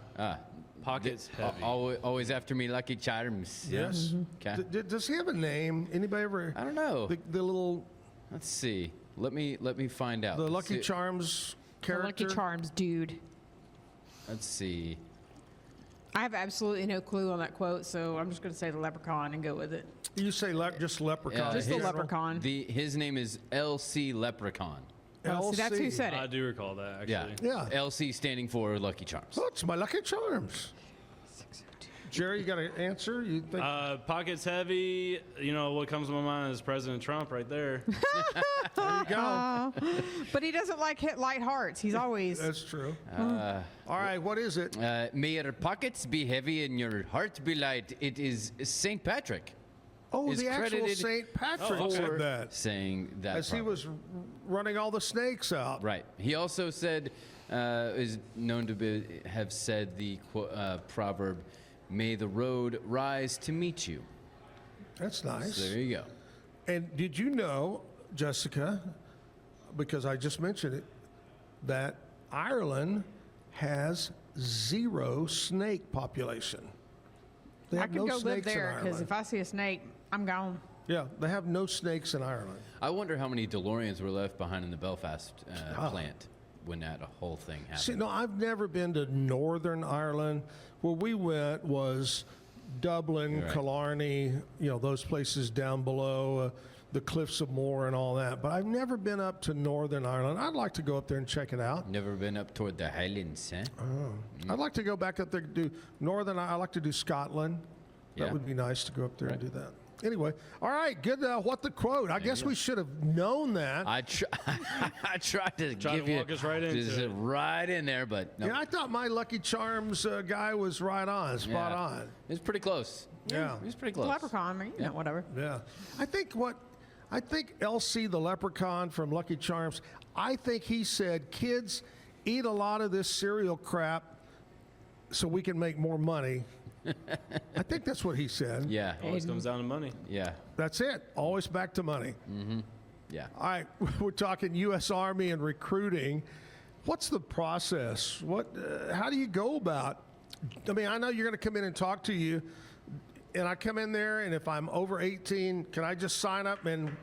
Speaker 5: Pockets heavy.
Speaker 4: Always after me, Lucky Charms.
Speaker 2: Yes.
Speaker 4: Okay.
Speaker 2: Does he have a name? Anybody ever?
Speaker 4: I don't know.
Speaker 2: The little.
Speaker 4: Let's see. Let me find out.
Speaker 2: The Lucky Charms
Speaker 3: The
Speaker 2: character.
Speaker 3: Lucky Charms dude.
Speaker 4: Let's see.
Speaker 3: I have absolutely no clue on that quote, so I'm just going to say the leprechaun and go with it.
Speaker 2: You say just leprechaun.
Speaker 3: Just the
Speaker 2: in general?
Speaker 3: leprechaun.
Speaker 4: His name is LC Leprechaun.
Speaker 3: Oh, see, that's who
Speaker 2: LC.
Speaker 3: said
Speaker 5: I
Speaker 3: it.
Speaker 5: do recall that, actually.
Speaker 4: Yeah.
Speaker 2: Yeah.
Speaker 4: LC standing for Lucky Charms.
Speaker 2: Oh, it's my Lucky Charms. Jerry, you got an answer? You think?
Speaker 5: Pockets heavy. You know, what comes to my mind is President Trump right there.
Speaker 2: There you go.
Speaker 3: But he doesn't like hit light hearts. He's always.
Speaker 2: That's true. All right, what is it?
Speaker 4: May your pockets be heavy and your heart be light. It is St. Patrick.
Speaker 2: Oh,
Speaker 4: is
Speaker 2: the actual
Speaker 4: credited
Speaker 2: St. Patrick
Speaker 5: okay.
Speaker 2: said that.
Speaker 4: Saying that.
Speaker 2: As he
Speaker 4: proverb.
Speaker 2: was running all the snakes out.
Speaker 4: Right. He also said, is known to have said the proverb, may the road rise to meet you.
Speaker 2: That's nice.
Speaker 4: So there you go.
Speaker 2: And did you know, Jessica, because I just mentioned it, that Ireland has 0 snake population? They
Speaker 3: I
Speaker 2: have
Speaker 3: could
Speaker 2: no
Speaker 3: go live
Speaker 2: snakes in
Speaker 3: there because
Speaker 2: Ireland.
Speaker 3: if I see a snake, I'm gone.
Speaker 2: Yeah, they have no snakes in Ireland.
Speaker 4: I wonder how many DeLoreans were left behind in the Belfast plant when that whole thing happened.
Speaker 2: See, no, I've never been to Northern Ireland. Where we went was Dublin,
Speaker 4: Right.
Speaker 2: Killarney, those places down below, the Cliffs of Moher and all that. But I've never been up to Northern Ireland. I'd like to go up there and check it out.
Speaker 4: Never been up toward the Highlands, huh?
Speaker 2: I'd like to go back up there to do Northern. I like to do Scotland. That
Speaker 4: Yeah.
Speaker 2: would be nice to go up there and
Speaker 4: Right.
Speaker 2: do that. Anyway, all right, good. What the quote? I guess we should have known that.
Speaker 4: I tried to
Speaker 5: Tried
Speaker 4: give
Speaker 5: to
Speaker 4: you
Speaker 5: walk us right into
Speaker 4: just
Speaker 5: it.
Speaker 4: right in there, but no.
Speaker 2: Yeah, I thought my Lucky Charms guy was right on, spot
Speaker 4: Yeah.
Speaker 2: on.
Speaker 4: It's pretty close.
Speaker 2: Yeah.
Speaker 4: It was pretty
Speaker 3: The
Speaker 4: close.
Speaker 3: leprechaun, I mean, whatever.
Speaker 2: Yeah, I think LC the leprechaun from Lucky Charms. I think he said, "Kids, eat a lot of this cereal crap, so we can make more money." I think that's what he said.
Speaker 4: Yeah.
Speaker 5: Always comes down to money.
Speaker 4: Yeah.
Speaker 2: That's it. Always back to money.
Speaker 4: Yeah.
Speaker 2: All right, we're talking U.S. Army and recruiting. What's the process? How do you go about? I mean, I know you're going to come in and talk to you, and I come in there, and if I'm over 18, can I just sign up, and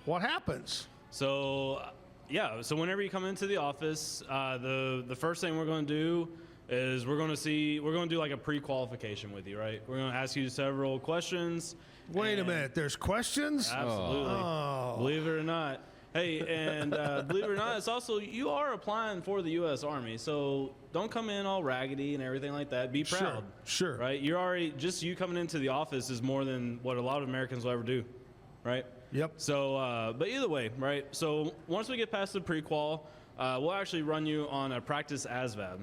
Speaker 2: what happens?
Speaker 5: So, yeah. So whenever you come into the office, the first thing we're going to do is we're going to do like a pre-qualification with you, right? We're going to ask you several questions.
Speaker 2: Wait a minute. There's questions?
Speaker 5: Absolutely.
Speaker 2: Oh.
Speaker 5: Believe it or not. Hey, and believe it or not, it's also, you are applying for the U.S. Army, so don't come in all raggedy and everything like that. Be proud.
Speaker 2: Sure.
Speaker 5: Right? You're already, just you coming into the office is more than what a lot of Americans will ever do, right?
Speaker 2: Yep.
Speaker 5: So, but either way, right? So once we get past the pre-qual, we'll actually run you on a practice ASVAB.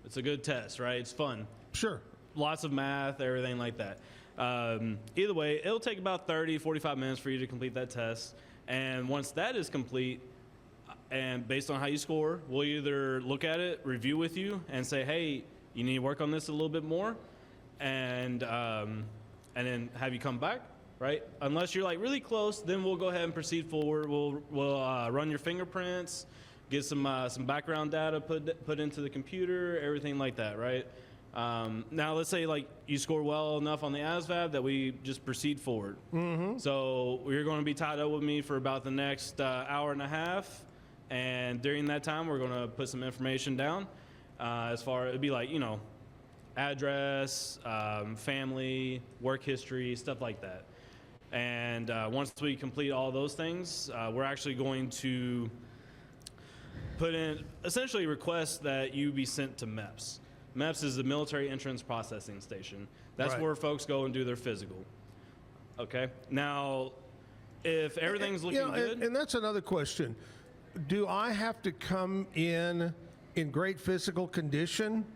Speaker 5: It's a good test, right? It's fun.
Speaker 2: Sure.
Speaker 5: Lots of math, everything like that. Either way, it'll take about 30, 45 minutes for you to complete that test. And once that is complete, and based on how you score, we'll either look at it, review with you, and say, hey, you need to work on this a little bit more, and then have you come back, right? Unless you're like really close, then we'll go ahead and proceed forward. We'll run your fingerprints, get some background data put into the computer, everything like that, right? Now let's say like you score well enough on the ASVAB that we just proceed forward. Mm-hmm. So you're going to be tied up with me for about the next hour and a half, and during that time we're going to put some information down. As far it'd be like, you know, address, family, work history, stuff like that. And once we complete all those things, we're actually going to put in essentially request that you be sent to MEPS. MEPS is the Military Entrance Processing Station. That's
Speaker 2: Right.
Speaker 5: where folks go and do their physical. Okay? Now, if everything's looking good...
Speaker 2: And that's another question. Do I have to come in great physical condition?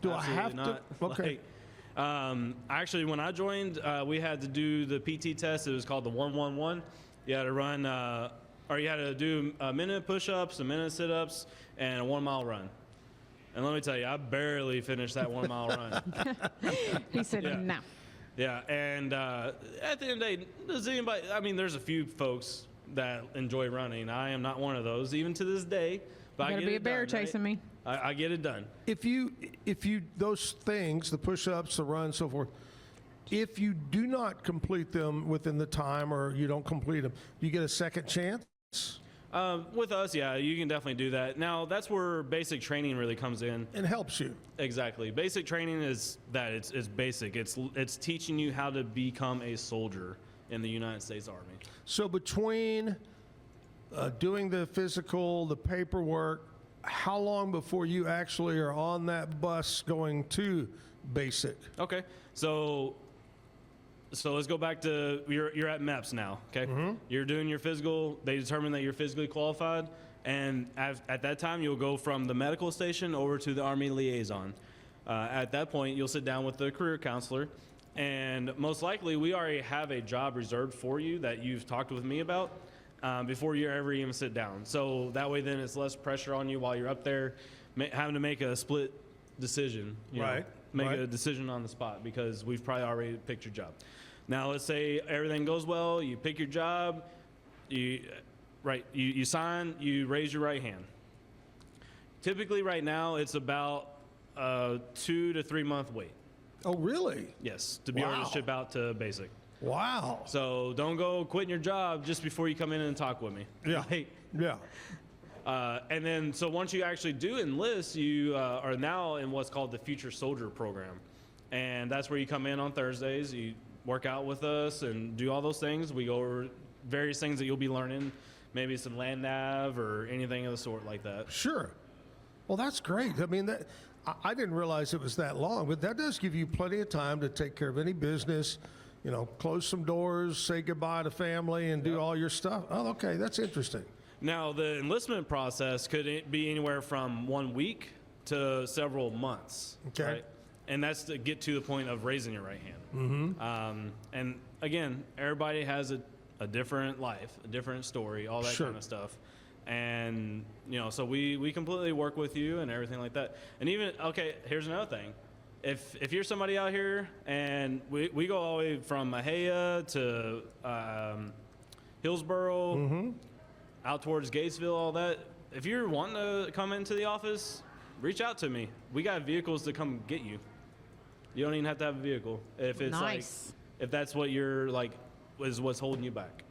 Speaker 2: Do I have
Speaker 5: Absolutely
Speaker 2: to?
Speaker 5: not.
Speaker 2: Okay.
Speaker 5: Actually, when I joined, we had to do the PT test. It was called the 111. You had to run, or you had to do a minute push-ups, a minute sit-ups, and a 1 mile run. And let me tell you, I barely finished that 1 mile run.
Speaker 3: He said
Speaker 5: Yeah.
Speaker 3: no.
Speaker 5: Yeah, and at the end of the day, does anybody, I mean, there's a few folks that enjoy running. I am not one of those, even to this day. But
Speaker 3: You
Speaker 5: I
Speaker 3: gotta
Speaker 5: get
Speaker 3: be
Speaker 5: it
Speaker 3: a bear
Speaker 5: done, right?
Speaker 3: chasing me.
Speaker 5: I get it done.
Speaker 2: If you those things, the push-ups, the run, so forth, if you do not complete them within the time or you don't complete them, you get a second chance?
Speaker 5: With us, yeah, you can definitely do that. Now, that's where basic training really comes in.
Speaker 2: It helps you.
Speaker 5: Exactly. Basic training is that it's basic. It's teaching you how to become a soldier in the United States Army.
Speaker 2: So between doing the physical, the paperwork, how long before you actually are on that bus going to basic?
Speaker 5: Okay. So let's go back to you're at MEPS now. Okay.
Speaker 2: Mm-hmm.
Speaker 5: You're doing your physical. They determine that you're physically qualified, and at that time you'll go from the medical station over to the Army liaison. At that point, you'll sit down with the career counselor, and most likely we already have a job reserved for you that you've talked with me about before you ever even sit down. So that way, then it's less pressure on you while you're up there, having to make a split decision. You know,
Speaker 2: Right.
Speaker 5: make
Speaker 2: Right.
Speaker 5: a decision on the spot because we've probably already picked your job. Now, let's say everything goes well, you pick your job, you sign, you raise your right hand. Typically, right now, it's about a 2 to 3 month wait.
Speaker 2: Oh, really?
Speaker 5: Yes, to be able
Speaker 2: Wow.
Speaker 5: to ship out to basic.
Speaker 2: Wow.
Speaker 5: So don't go quitting your job just before you come in and talk with me.
Speaker 2: Yeah.
Speaker 5: Right?
Speaker 2: Yeah.
Speaker 5: And then, so once you actually do enlist, you are now in what's called the Future Soldier Program. And that's where you come in on Thursdays, you work out with us and do all those things. We go over various things that you'll be learning, maybe some land nav or anything of the sort like that.
Speaker 2: Sure. Well, that's great. I mean, I didn't realize it was that long, but that does give you plenty of time to take care of any business, you know, close some doors, say goodbye to family, and do all your stuff. Oh, okay. That's interesting.
Speaker 5: Now, the enlistment process could be anywhere from 1 week to several months.
Speaker 2: Okay.
Speaker 5: Right? And that's to get to the point of raising your right hand. Mm-hmm. And again, everybody has a different life, a different story, all that
Speaker 2: Sure.
Speaker 5: kind of stuff. And, you know, so we completely work with you and everything like that. And even, okay, here's another thing. If you're somebody out here and we go all the way from Mahia to Hillsboro, out towards Gatesville, all that, if you're wanting to come into the office, reach out to me. We got vehicles to come get you. You don't even have to have a vehicle if it's
Speaker 3: Nice.
Speaker 5: if that's what you're like is what's holding you back,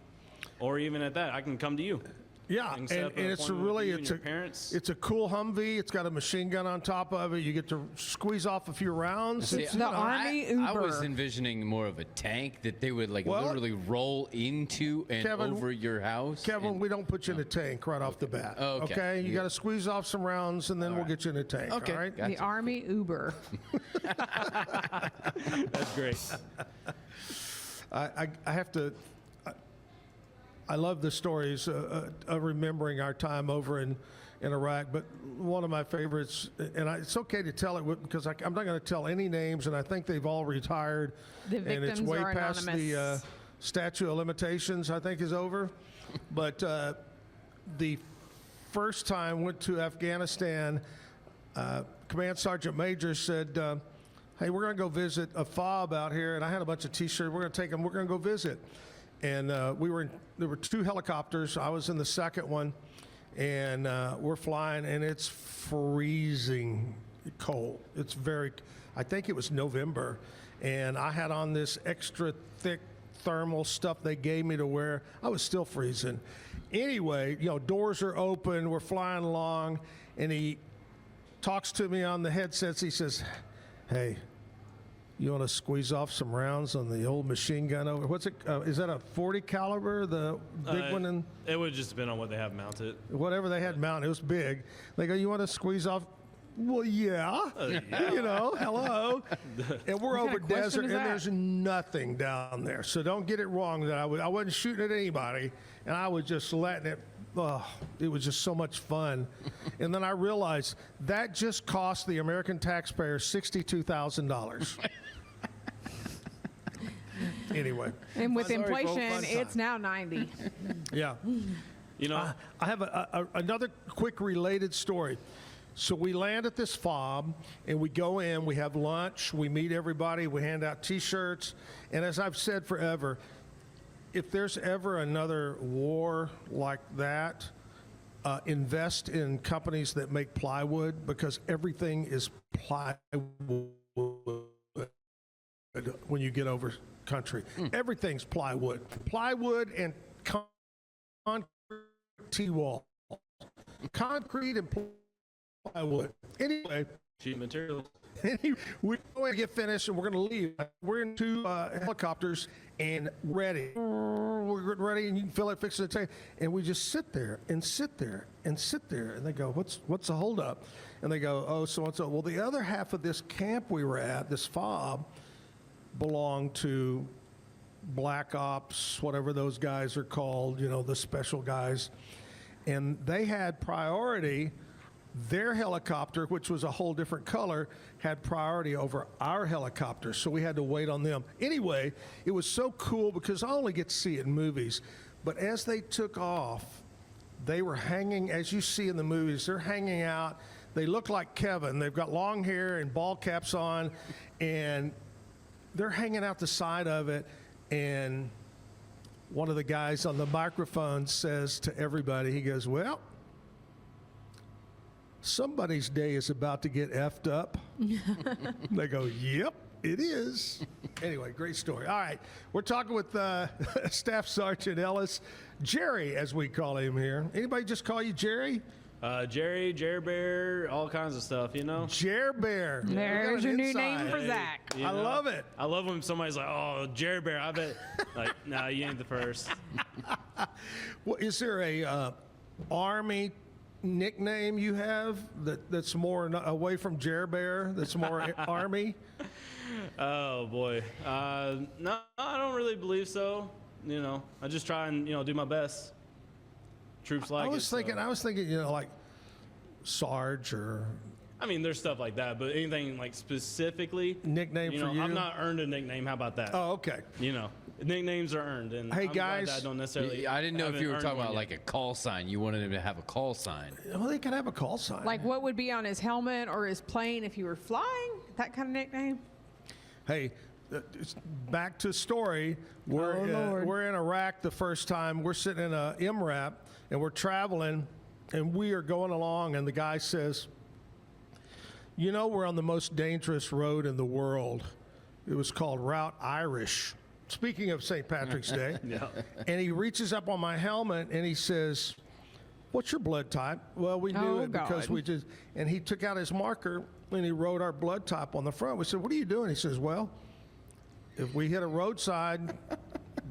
Speaker 5: or even at that, I can come to you.
Speaker 2: Yeah,
Speaker 5: I can
Speaker 2: and,
Speaker 5: set up an
Speaker 2: it's
Speaker 5: appointment with
Speaker 2: really
Speaker 5: you and your parents.
Speaker 2: it's a cool Humvee. It's got a machine gun on top of it. You get to squeeze off a few rounds.
Speaker 4: See,
Speaker 2: It's,
Speaker 3: the
Speaker 2: you know,
Speaker 3: Army
Speaker 4: I was
Speaker 3: Uber.
Speaker 4: envisioning more of a tank that they would like
Speaker 2: Well,
Speaker 4: literally roll into and
Speaker 2: Kevin-
Speaker 4: over your house.
Speaker 2: Kevin,
Speaker 4: and-
Speaker 2: we don't put you in a tank right off the bat.
Speaker 4: Oh, okay.
Speaker 2: You
Speaker 4: Yeah.
Speaker 2: got to squeeze off some rounds, and then we'll get you in a tank.
Speaker 4: Okay,
Speaker 2: All right.
Speaker 4: gotcha.
Speaker 3: The Army Uber.
Speaker 5: That's great.
Speaker 2: I have to. I love the stories of remembering our time over in Iraq, but one of my favorites, and it's okay to tell it because I'm not going to tell any names, and I think they've all retired,
Speaker 3: The
Speaker 2: and it's
Speaker 3: victims
Speaker 2: way
Speaker 3: are
Speaker 2: past the
Speaker 3: anonymous.
Speaker 2: statute of limitations. I think is over, but the first time went to Afghanistan. Command Sergeant Major said, hey, we're going to go visit a FOB out here. And I had a bunch of T-shirts. We're going to take them. We're going to go visit. And there were 2 helicopters. I was in the second one. And we're flying, and it's freezing cold. It's I think it was November. And I had on this extra thick thermal stuff they gave me to wear. I was still freezing. Anyway, doors are open. We're flying along. And he talks to me on the headsets. He says, hey, you want to squeeze off some rounds on the old machine gun over? What's it? Is that a 40 caliber, the big one? And
Speaker 5: It would just depend on what they have mounted.
Speaker 2: whatever they had mounted, it was big. They go, you want to squeeze off? Well, yeah. Hello. And we're over
Speaker 3: question
Speaker 2: desert,
Speaker 3: is
Speaker 2: and
Speaker 3: that?
Speaker 2: there's nothing down there. So don't get it wrong that I wasn't shooting at anybody, and I was just letting it. Oh, it was just so much fun. And then I realized that just cost the American taxpayer $62,000. Anyway,
Speaker 3: And with
Speaker 2: Fun story, folks,
Speaker 3: inflation,
Speaker 2: fun time.
Speaker 3: it's now 90.
Speaker 2: yeah.
Speaker 5: You know,
Speaker 2: I have another quick related story. So we land at this FOB, and we go in, we have lunch, we meet everybody, we hand out T-shirts, and as I've said forever, if there's ever another war like that, invest in companies that make plywood, because everything is plywood when you get over country. Everything's plywood. Plywood and concrete T-wall. Concrete and plywood. Anyway,
Speaker 5: cheap materials.
Speaker 2: we're going to get finished and we're going to leave. We're in 2 helicopters and ready. We're getting ready, and you can feel it fixing the tank. And we just sit there and sit there and sit there. And they go, what's the holdup? And they go, oh, so-and-so. Well, the other half of this camp we were at, this FOB, belonged to Black Ops, whatever those guys are called, the special guys. And they had priority. Their helicopter, which was a whole different color, had priority over our helicopter, so we had to wait on them. Anyway, it was so cool because I only get to see it in movies, but as they took off, they were hanging, as you see in the movies, they're hanging out. They look like Kevin. They've got long hair and ball caps on, and they're hanging out the side of it, and one of the guys on the microphone says to everybody, he goes, well, somebody's day is about to get effed up. They go, yep, it is. Anyway, great story. All right, we're talking with Staff Sergeant Ellis, Jerry, as we call him here. Anybody just call you Jerry?
Speaker 5: Jerry, Jer Bear, all kinds of stuff,
Speaker 2: Jer Bear. We got
Speaker 3: There's
Speaker 2: an
Speaker 3: your new
Speaker 2: inside.
Speaker 3: name for Zack.
Speaker 5: You
Speaker 2: I
Speaker 5: know?
Speaker 2: love it.
Speaker 5: I love when somebody's like, oh, Jer Bear. I bet, like, nah, you ain't the first.
Speaker 2: Well, is there a Army nickname you have that's more away from Jer Bear, that's more Army?
Speaker 5: Oh, boy. No, I don't really believe so. I just try and, do my best. Troops like
Speaker 2: I was thinking, like Sarge or
Speaker 5: I mean, there's stuff like that, but anything like specifically
Speaker 2: nickname for you?
Speaker 5: I've not earned a nickname. How about that?
Speaker 2: Oh, okay.
Speaker 5: Nicknames are earned, and
Speaker 2: Hey,
Speaker 5: I'm glad
Speaker 2: guys.
Speaker 5: that I don't necessarily.
Speaker 4: I didn't know if
Speaker 5: haven't
Speaker 4: you were
Speaker 5: earned
Speaker 4: talking
Speaker 5: one
Speaker 4: about
Speaker 5: yet.
Speaker 4: like a call sign. You wanted him to have a call sign.
Speaker 2: Well, they can have a call sign.
Speaker 3: Like what would be on his helmet or his plane if you were flying? That kind of nickname?
Speaker 2: Hey, it's back to story. We're
Speaker 3: Lord.
Speaker 2: we're in Iraq the first time. We're sitting in a MRAP and we're traveling, and we are going along, and the guy says, you know, we're on the most dangerous road in the world. It was called Route Irish. Speaking of St. Patrick's Day.
Speaker 5: Yeah.
Speaker 2: And he reaches up on my helmet and he says, what's your blood type? Well, we knew
Speaker 3: Oh,
Speaker 2: it because
Speaker 3: God.
Speaker 2: we just, and he took out his marker and he wrote our blood type on the front. We said, what are you doing? He says, well, if we hit a roadside,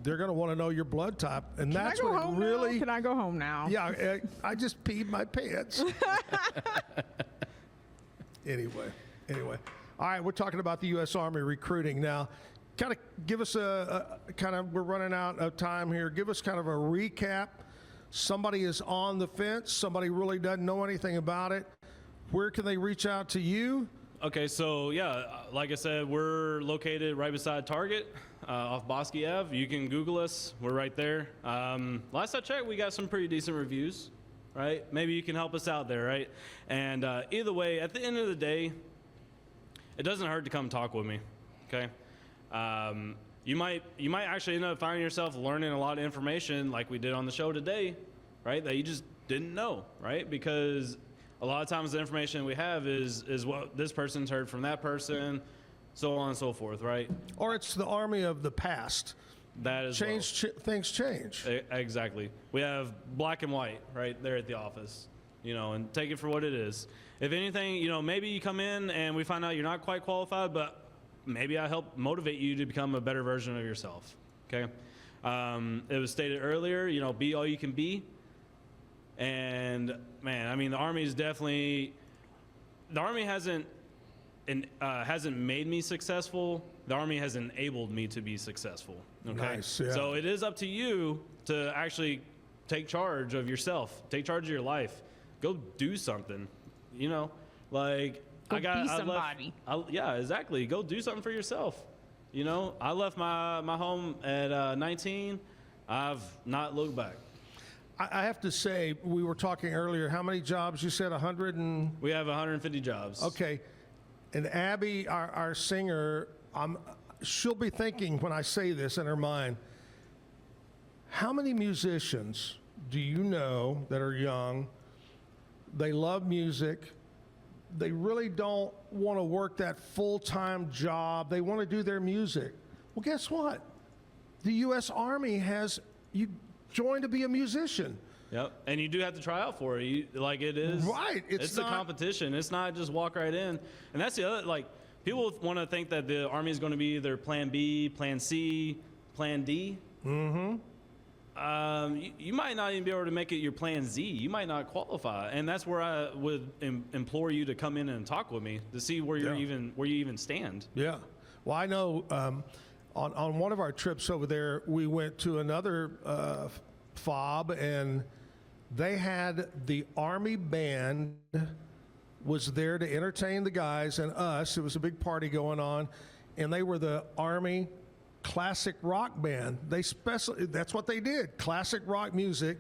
Speaker 2: they're going to want to know your blood type. And
Speaker 3: Can I
Speaker 2: that's
Speaker 3: go
Speaker 2: what it
Speaker 3: home
Speaker 2: really,
Speaker 3: now? Can I go home now?
Speaker 2: yeah, I just peed my pants. Anyway. All right, we're talking about the U.S. Army recruiting now. Kind of give us we're running out of time here. Give us kind of a recap. Somebody is on the fence. Somebody really doesn't know anything about it. Where can they reach out to you?
Speaker 5: Okay, so yeah, like I said, we're located right beside Target off Bosque Ave. You can Google us. We're right there. Last I checked, we got some pretty decent reviews, right? Maybe you can help us out there, right? And either way, at the end of the day, it doesn't hurt to come talk with me, okay? You might actually end up finding yourself learning a lot of information like we did on the show today, right? That you just didn't know, right? Because a lot of times the information we have is what this person's heard from that person, so on and so forth, right?
Speaker 2: Or it's the Army of the past.
Speaker 5: That is
Speaker 2: Things change.
Speaker 5: Exactly. We have black and white right there at the office, you know, and take it for what it is. If anything, you know, maybe you come in and we find out you're not quite qualified, but maybe I help motivate you to become a better version of yourself, okay? It was stated earlier, you know, be all you can be. And, man, I mean, the Army hasn't made me successful. The Army has enabled me to be successful, okay?
Speaker 2: Nice, yeah.
Speaker 5: So it is up to you to actually take charge of yourself, take charge of your life. Go do something, you know? Like,
Speaker 3: Go be somebody.
Speaker 5: Yeah, exactly. Go do something for yourself. You know, I left my home at 19. I've not looked back.
Speaker 2: I have to say, we were talking earlier, how many jobs? You said 100 and...
Speaker 5: We have 150 jobs.
Speaker 2: Okay. And Abby, our singer, she'll be thinking when I say this in her mind, how many musicians do you know that are young, they love music, they really don't want to work that full-time job, they want to do their music? Well, guess what? The U.S. Army has you join to be a musician.
Speaker 5: Yep, and you do have to try out for it. It is.
Speaker 2: Right.
Speaker 5: It's a competition. It's not just walk right in. And that's the other, like, people want to think that the Army is going to be their plan B, plan C, plan D. Mm-hmm. You might not even be able to make it your plan Z. You might not qualify. And that's where I would implore you to come in and talk with me to see where you even stand.
Speaker 2: Yeah. Well, I know on one of our trips over there, we went to another FOB, and they had the Army band was there to entertain the guys and us. It was a big party going on, and they were the Army classic rock band. That's what they did, classic rock music,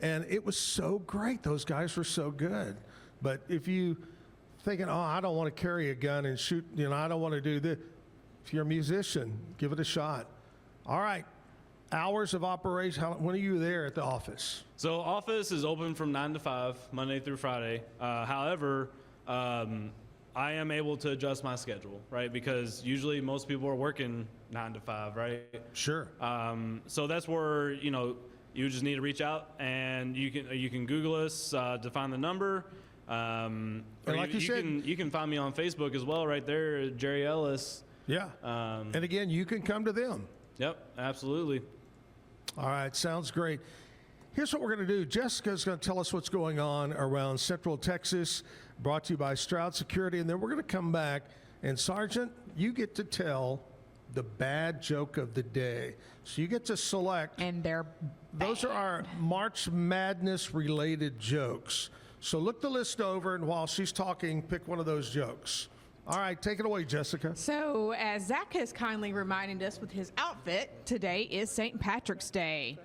Speaker 2: and it was so great. Those guys were so good. But if you thinking, oh, I don't want to carry a gun and shoot, you know, I don't want to do this. If you're a musician, give it a shot. All right. Hours of operation, when are you there at the office?
Speaker 5: So office is open from 9 to 5, Monday through Friday. However, I am able to adjust my schedule, right? Because usually most people are working 9 to 5, right?
Speaker 2: Sure.
Speaker 5: So that's where, you know, you just need to reach out, and you can Google us to find the number.
Speaker 2: And like you said,
Speaker 5: you can find me on Facebook as well, right there, Jerry Ellis.
Speaker 2: Yeah. And again, you can come to them.
Speaker 5: Yep, absolutely.
Speaker 2: All right, sounds great. Here's what we're going to do. Jessica's going to tell us what's going on around Central Texas, brought to you by Stroud Security, and then we're going to come back, and Sargent, you get to tell the bad joke of the day. So you get to select.
Speaker 3: And they're
Speaker 2: Those are our March Madness related jokes. So look the list over, and while she's talking, pick one of those jokes. All right, take it away, Jessica.
Speaker 3: So, as Zack has kindly reminded us with his outfit, today is St. Patrick's Day.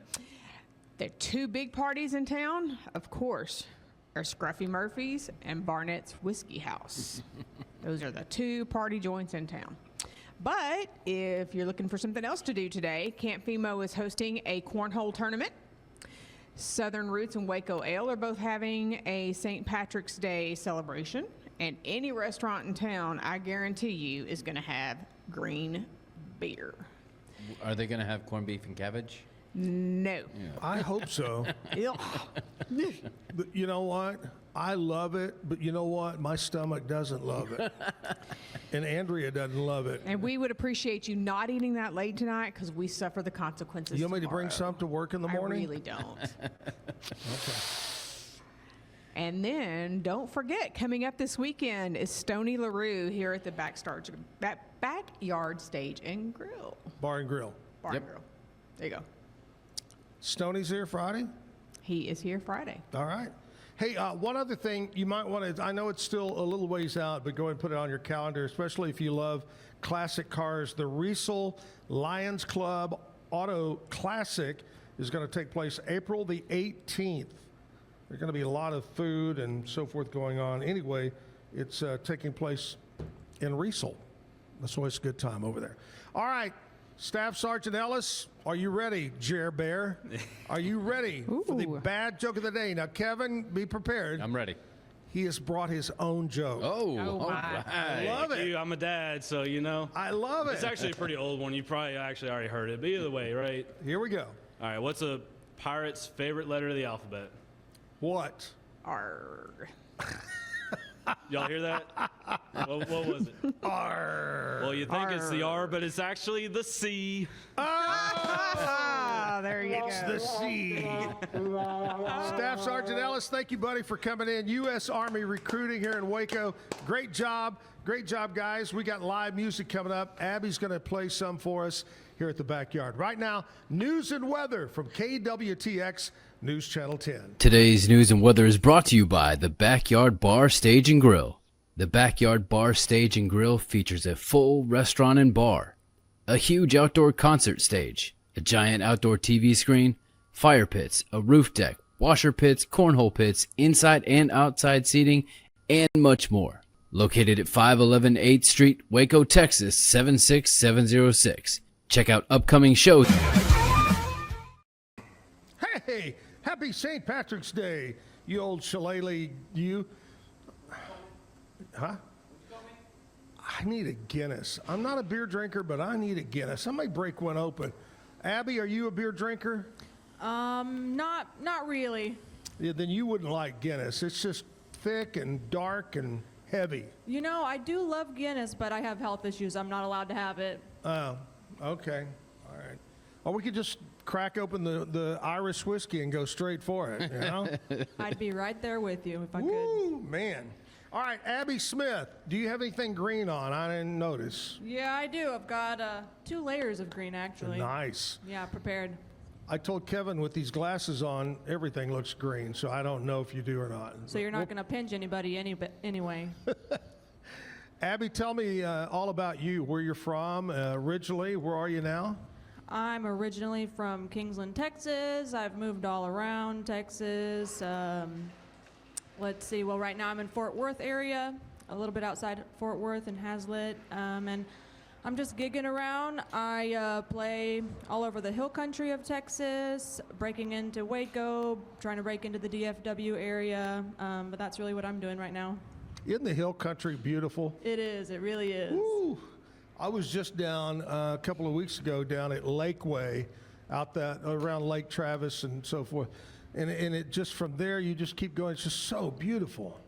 Speaker 3: There are two big parties in town, of course, are Scruffy Murphy's and Barnett's Whiskey House. Those are the two party joints in town. But if you're looking for something else to do today, Camp FEMO is hosting a cornhole tournament. Southern Roots and Waco Ale are both having a St. Patrick's Day celebration. And any restaurant in town, I guarantee you, is going to have green beer.
Speaker 4: Are they going to have corned beef and cabbage?
Speaker 3: No.
Speaker 2: I hope so. But you know what? I love it, but you know what? My stomach doesn't love it. And Andrea doesn't love it.
Speaker 3: And we would appreciate you not eating that late tonight because we suffer the consequences.
Speaker 2: You want me to bring
Speaker 3: tomorrow.
Speaker 2: some to work in the morning?
Speaker 3: I really don't. And then don't forget, coming up this weekend is Stony LaRue here at the Backyard Stage and Grill.
Speaker 2: Bar and Grill.
Speaker 3: Bar and Grill. There you go.
Speaker 2: Stoney's here Friday?
Speaker 3: He is here Friday.
Speaker 2: All right. Hey, one other thing you might want to, I know it's still a little ways out, but go ahead and put it on your calendar, especially if you love classic cars. The Riesel Lions Club Auto Classic is going to take place April the 18th. There's going to be a lot of food and so forth going on. Anyway, it's taking place in Riesel. That's always a good time over there. All right. Staff Sergeant Ellis, are you ready, Jer Bear? Are you ready for the bad joke of the day? Now, Kevin, be prepared.
Speaker 4: I'm ready.
Speaker 2: He has brought his own joke.
Speaker 4: Oh,
Speaker 3: Oh,
Speaker 4: all
Speaker 3: my.
Speaker 2: I
Speaker 4: right.
Speaker 2: love it.
Speaker 5: I'm a dad, so you know.
Speaker 2: I love it.
Speaker 5: It's actually a pretty old one. You probably actually already heard it. But either way, right?
Speaker 2: Here we go.
Speaker 5: All right, what's a pirate's favorite letter of the alphabet?
Speaker 2: What?
Speaker 3: Arrgh.
Speaker 5: Y'all hear that? What was it?
Speaker 2: R.
Speaker 5: Well, you think it's the R, but it's actually the C.
Speaker 3: Ah, there you
Speaker 2: It's
Speaker 3: go.
Speaker 2: the C. Staff Sergeant Ellis, thank you, buddy, for coming in. U.S. Army recruiting here in Waco. Great job. Great job, guys. We got live music coming up. Abby's going to play some for us here at the backyard. Right now, news and weather from KWTX News Channel 10.
Speaker 10: Today's news and weather is brought to you by the Backyard Bar, Stage and Grill. The Backyard Bar, Stage and Grill features a full restaurant and bar, a huge outdoor concert stage, a giant outdoor TV screen, fire pits, a roof deck, washer pits, cornhole pits, inside and outside seating, and much more. Located at 511 8th Street, Waco, Texas 76706. Check out upcoming shows.
Speaker 2: Hey, happy St. Patrick's Day, you old shillelagh, you. Huh? I need a Guinness. I'm not a beer drinker, but I need a Guinness. I might break one open. Abby, are you a beer drinker?
Speaker 11: Not really.
Speaker 2: Yeah, then you wouldn't like Guinness. It's just thick and dark and heavy.
Speaker 11: You know, I do love Guinness, but I have health issues. I'm not allowed to have it.
Speaker 2: Oh, okay. All right. Or we could just crack open the Irish whiskey and go straight for it, you know?
Speaker 11: I'd be right there with you if I could.
Speaker 2: Woo, man. All right, Abby Smith, do you have anything green on? I didn't notice.
Speaker 11: Yeah, I do. I've got 2 layers of green, actually.
Speaker 2: Nice.
Speaker 11: Yeah, prepared.
Speaker 2: I told Kevin with these glasses on, everything looks green, so I don't know if you do or not.
Speaker 11: So you're not going to pinch anybody anyway.
Speaker 2: Abby, tell me all about you, where you're from originally. Where are you now?
Speaker 11: I'm originally from Kingsland, Texas. I've moved all around Texas. Let's see. Well, right now I'm in Fort Worth area, a little bit outside Fort Worth and Hazlitt, and I'm just gigging around. I play all over the hill country of Texas, breaking into Waco, trying to break into the DFW area, but that's really what I'm doing right now.
Speaker 2: Isn't the hill country beautiful?
Speaker 11: It is. It really is.
Speaker 2: Woo. I was just down a couple of weeks ago down at Lakeway, out that around Lake Travis and so forth. And it just from there, you just keep going. It's just so beautiful.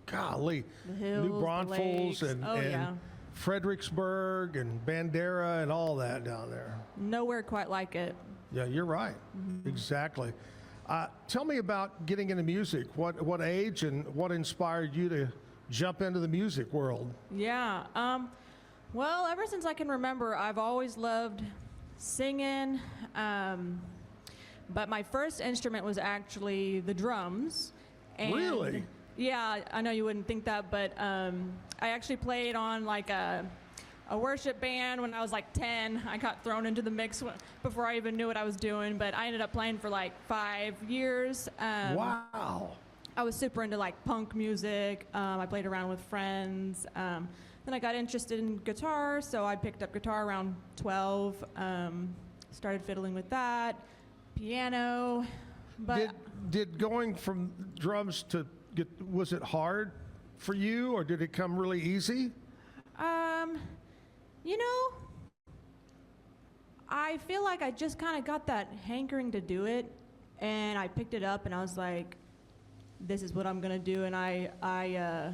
Speaker 2: Golly.
Speaker 11: The hills,
Speaker 2: New Braunfels
Speaker 11: the lakes.
Speaker 2: and Fredericksburg and Bandera and all that down there.
Speaker 11: Nowhere quite like it.
Speaker 2: Yeah, you're right. Mm-hmm. Exactly. Tell me about getting into music. What age and what inspired you to jump into the music world?
Speaker 11: Yeah. Well, ever since I can remember, I've always loved singing. But my first instrument was actually the drums. And
Speaker 2: really?
Speaker 11: Yeah, I know you wouldn't think that, but I actually played on like a worship band when I was like 10. I got thrown into the mix before I even knew what I was doing, but I ended up playing for like 5 years.
Speaker 2: Wow.
Speaker 11: I was super into like punk music. I played around with friends. Then I got interested in guitar, so I picked up guitar around 12. Started fiddling with that, piano. But
Speaker 2: did going from drums to was it hard for you, or did it come really easy?
Speaker 11: You know, I feel like I just kind of got that hankering to do it, and I picked it up, and I was like, this is what I'm gonna do, and I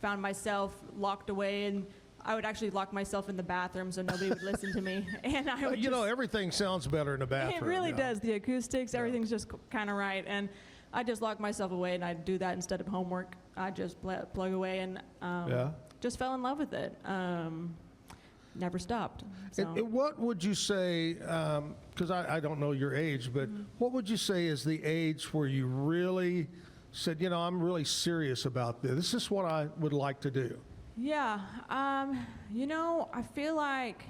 Speaker 11: found myself locked away, and I would actually lock myself in the bathroom so nobody would listen to me, and I would
Speaker 2: Everything sounds better in a bathroom.
Speaker 11: It really does. The acoustics, everything's just kind of right, and I just lock myself away, and I'd do that instead of homework. I just plug away, and just fell in love with it. Never stopped. So.
Speaker 2: And what would you say, because I don't know your age, but what would you say is the age where you really said, I'm really serious about this. This is what I would like to do?
Speaker 11: Yeah. I feel like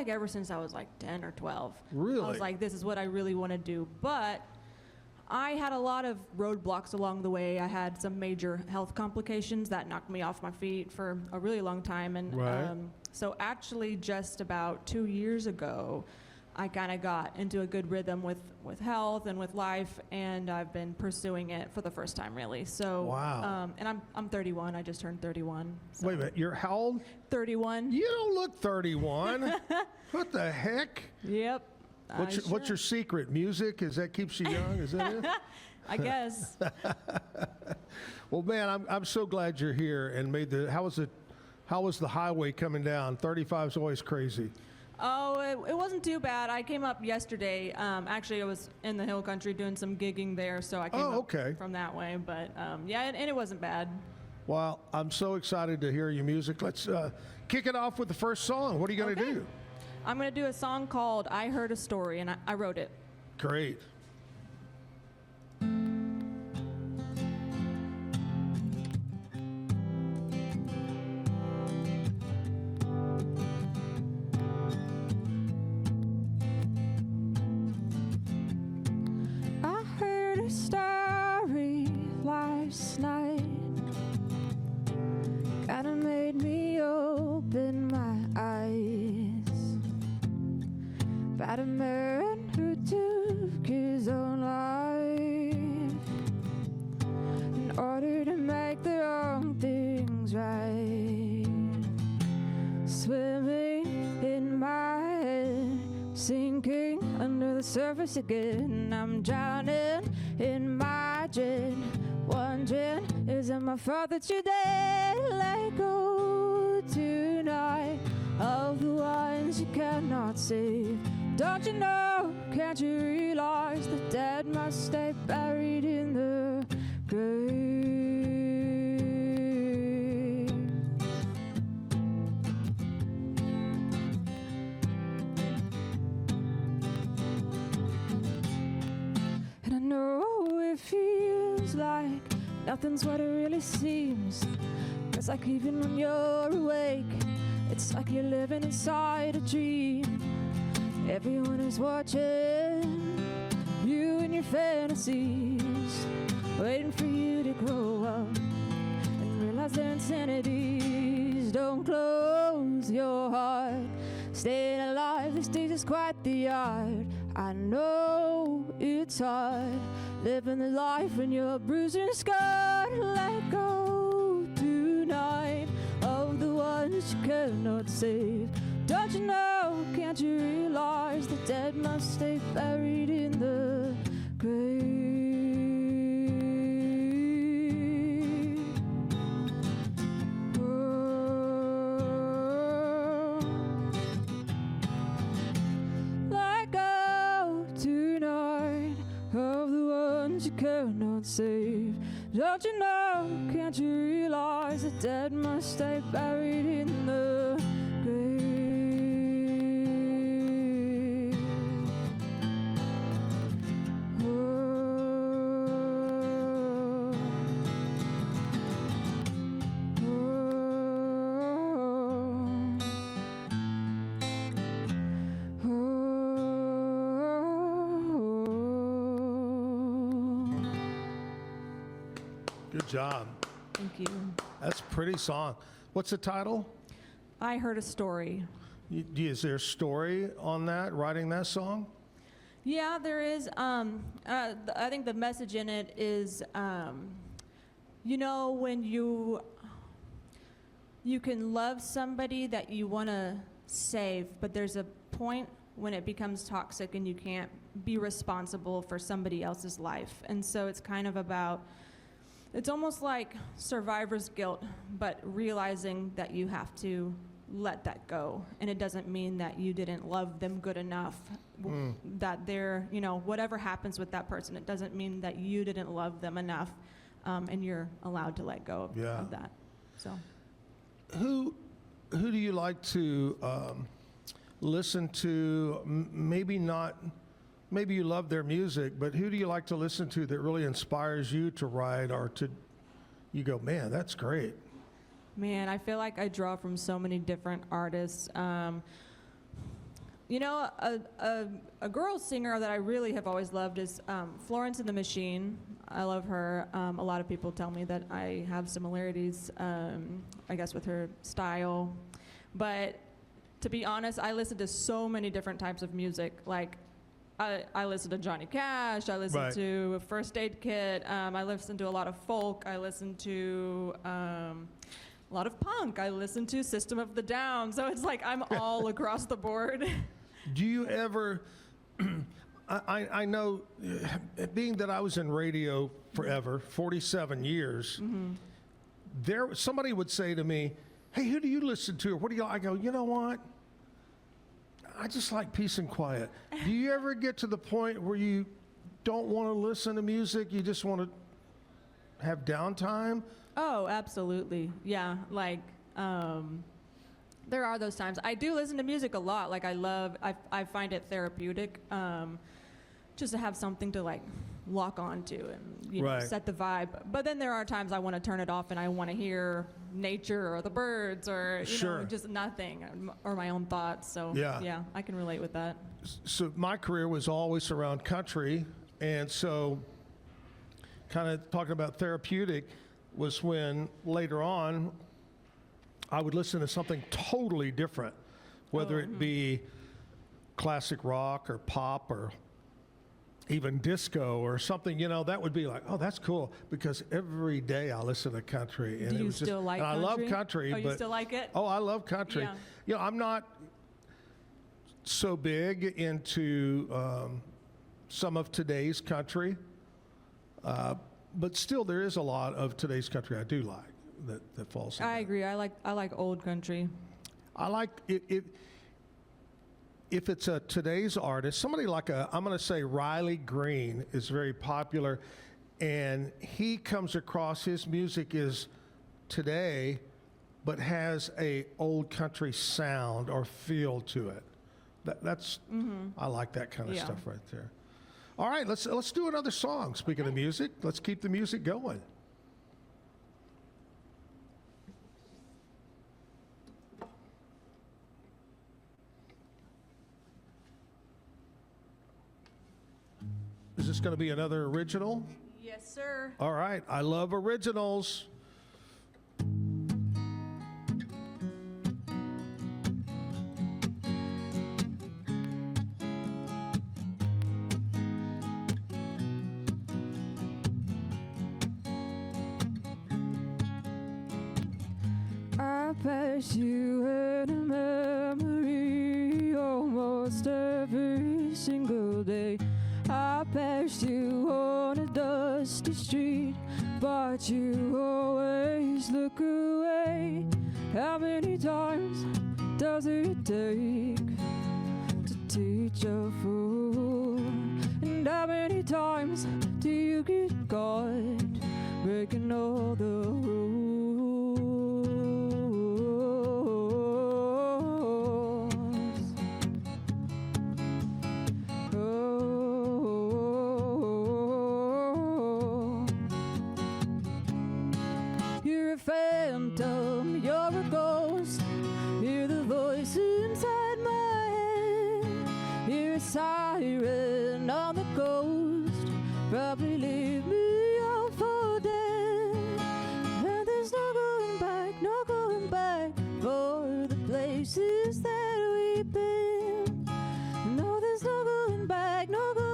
Speaker 11: ever since I was like 10 or 12.
Speaker 2: Really?
Speaker 11: I was like, this is what I really want to do. But I had a lot of roadblocks along the way. I had some major health complications that knocked me off my feet for a really long time. And
Speaker 2: right.
Speaker 11: So actually just about 2 years ago, I kind of got into a good rhythm with health and with life, and I've been pursuing it for the first time, really. So,
Speaker 2: wow.
Speaker 11: And I'm 31. I just turned 31. So.
Speaker 2: Wait a minute. You're how old?
Speaker 11: 31.
Speaker 2: You don't look 31. What the heck?
Speaker 11: Yep.
Speaker 2: What's your secret? Music? That keeps you young? Is that it?
Speaker 11: I guess.
Speaker 2: Well, man, I'm so glad you're here and made the. How was the highway coming down? 35 is always crazy.
Speaker 11: Oh, it wasn't too bad. I came up yesterday. Actually, I was in the hill country doing some gigging there, so I came up from that way. But and it wasn't bad.
Speaker 2: Well, I'm so excited to hear your music. Let's kick it off with the first song. What are you going to do?
Speaker 11: I'm going to do a song called I Heard a Story, and I wrote it.
Speaker 2: Great.
Speaker 11: I heard a story last night. Kinda made me open my eyes. About a man who took his own life in order to make the wrong things right. Swimming in my head, sinking under the surface again. I'm drowning in my dread, wondering, is it my fault that you're dead? Let go tonight of the ones you cannot save. Don't you know, can't you realize the dead must stay buried in the grave? And I know it feels like nothing's what it really seems. It's like even when you're awake, it's like you're living inside a dream. Everyone is watching you and your fantasies, waiting for you to grow up and realize their insanities. Don't close your heart, staying alive, this stage is quite the art. I know it's hard, living the life when you're bruised and scarred. Let go tonight of the ones you cannot save. Don't you know, can't you realize the dead must stay buried in the grave? Oh, let go tonight of the ones you cannot save. Don't you know, can't you realize the dead must stay buried in the grave?
Speaker 2: Good job.
Speaker 11: Thank you.
Speaker 2: That's a pretty song. What's the title?
Speaker 11: I Heard a Story.
Speaker 2: Is there a story on that, writing that song?
Speaker 11: Yeah, there is. I think the message in it is, when you can love somebody that you want to save, but there's a point when it becomes toxic and you can't be responsible for somebody else's life. And so it's kind of about, it's almost like survivor's guilt, but realizing that you have to let that go. And it doesn't mean that you didn't love them good enough, that they're, whatever happens with that person, it doesn't mean that you didn't love them enough, and you're allowed to let go of that. So,
Speaker 2: Who do you like to listen to? Maybe you love their music, but who do you like to listen to that really inspires you to write, or you go, man, that's great?
Speaker 11: Man, I feel like I draw from so many different artists. A girl singer that I really have always loved is Florence and the Machine. I love her. A lot of people tell me that I have similarities, I guess, with her style. But to be honest, I listen to so many different types of music. Like, I listen to Johnny Cash. I listen to First Aid Kit. I listen to a lot of folk. I listen to a lot of punk. I listen to System of the Down. So it's like I'm all across the board.
Speaker 2: Do you ever, I know, being that I was in radio forever, 47 years, somebody would say to me, hey, who do you listen to? Or what do you, I go, you know what? I just like peace and quiet. Do you ever get to the point where you don't want to listen to music, you just want to have downtime?
Speaker 11: Oh, absolutely. Yeah, like, there are those times. I do listen to music a lot. Like, I find it therapeutic, just to have something to, like, lock onto and set the vibe. But then there are times I want to turn it off and I want to hear nature or the birds or just nothing, or my own thoughts. So yeah, I can relate with that.
Speaker 2: So my career was always around country, and so kind of talking about therapeutic was when later on I would listen to something totally different, whether it be classic rock or pop or even disco or something, that would be like, oh, that's cool, because every day I listen to country. And
Speaker 11: Do you still like country?
Speaker 2: I love country.
Speaker 11: Oh, you still like it?
Speaker 2: Oh, I love country.
Speaker 11: Yeah.
Speaker 2: I'm not so big into some of today's country, but still there is a lot of today's country I do like that falls in
Speaker 11: I
Speaker 2: that.
Speaker 11: agree. I like old country.
Speaker 2: I like it. If it's a today's artist, somebody like I'm going to say Riley Green is very popular, and he comes across, his music is today, but has a old country sound or feel to it. That's I like that kind of stuff right there. All right, let's do another song. Speaking of music, let's keep the music going. Is this going to be another original?
Speaker 11: Yes, sir.
Speaker 2: All right. I love originals.
Speaker 12: I pass you in a memory almost every single day. I passed you on a dusty street, but you always look away. How many times does it take to teach a fool? And how many times do you get caught breaking all the rules? You're a phantom, you're a ghost. You're the voice inside my head. You're a siren on the coast. Probably leave me out for dead. And there's no going back for the places that we've been. No, there's no going back, no going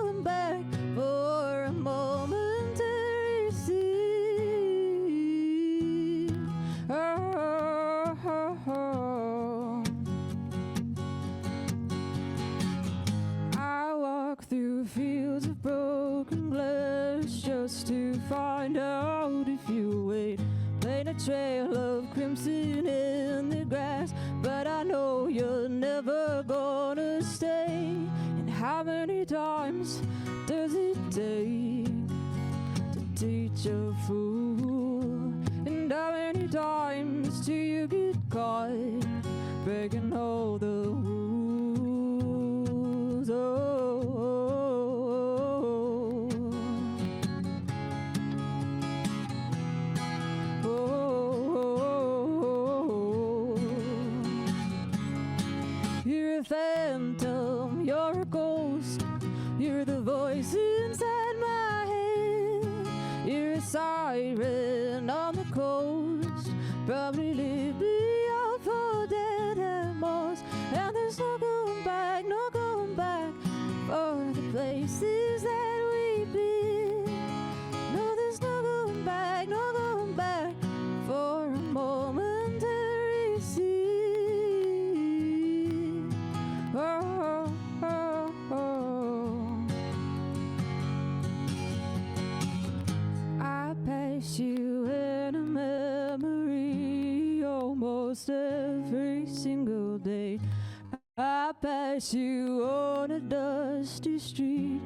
Speaker 12: find out if you wait. Paint a trail of crimson in the grass, but I know you're never gonna stay. And how many times does it take to teach a fool? And how many times do you get caught breaking all the rules? You're a phantom, you're a ghost, you're the voice inside my head. You're a siren on the coast, probably leave me out for dead and most. And there's no going back, no going back for the places that we've been. No, there's no going back, no going back for a momentary scene. Oh, oh, oh. I pass you in a memory almost every single day. I pass you on a dusty street,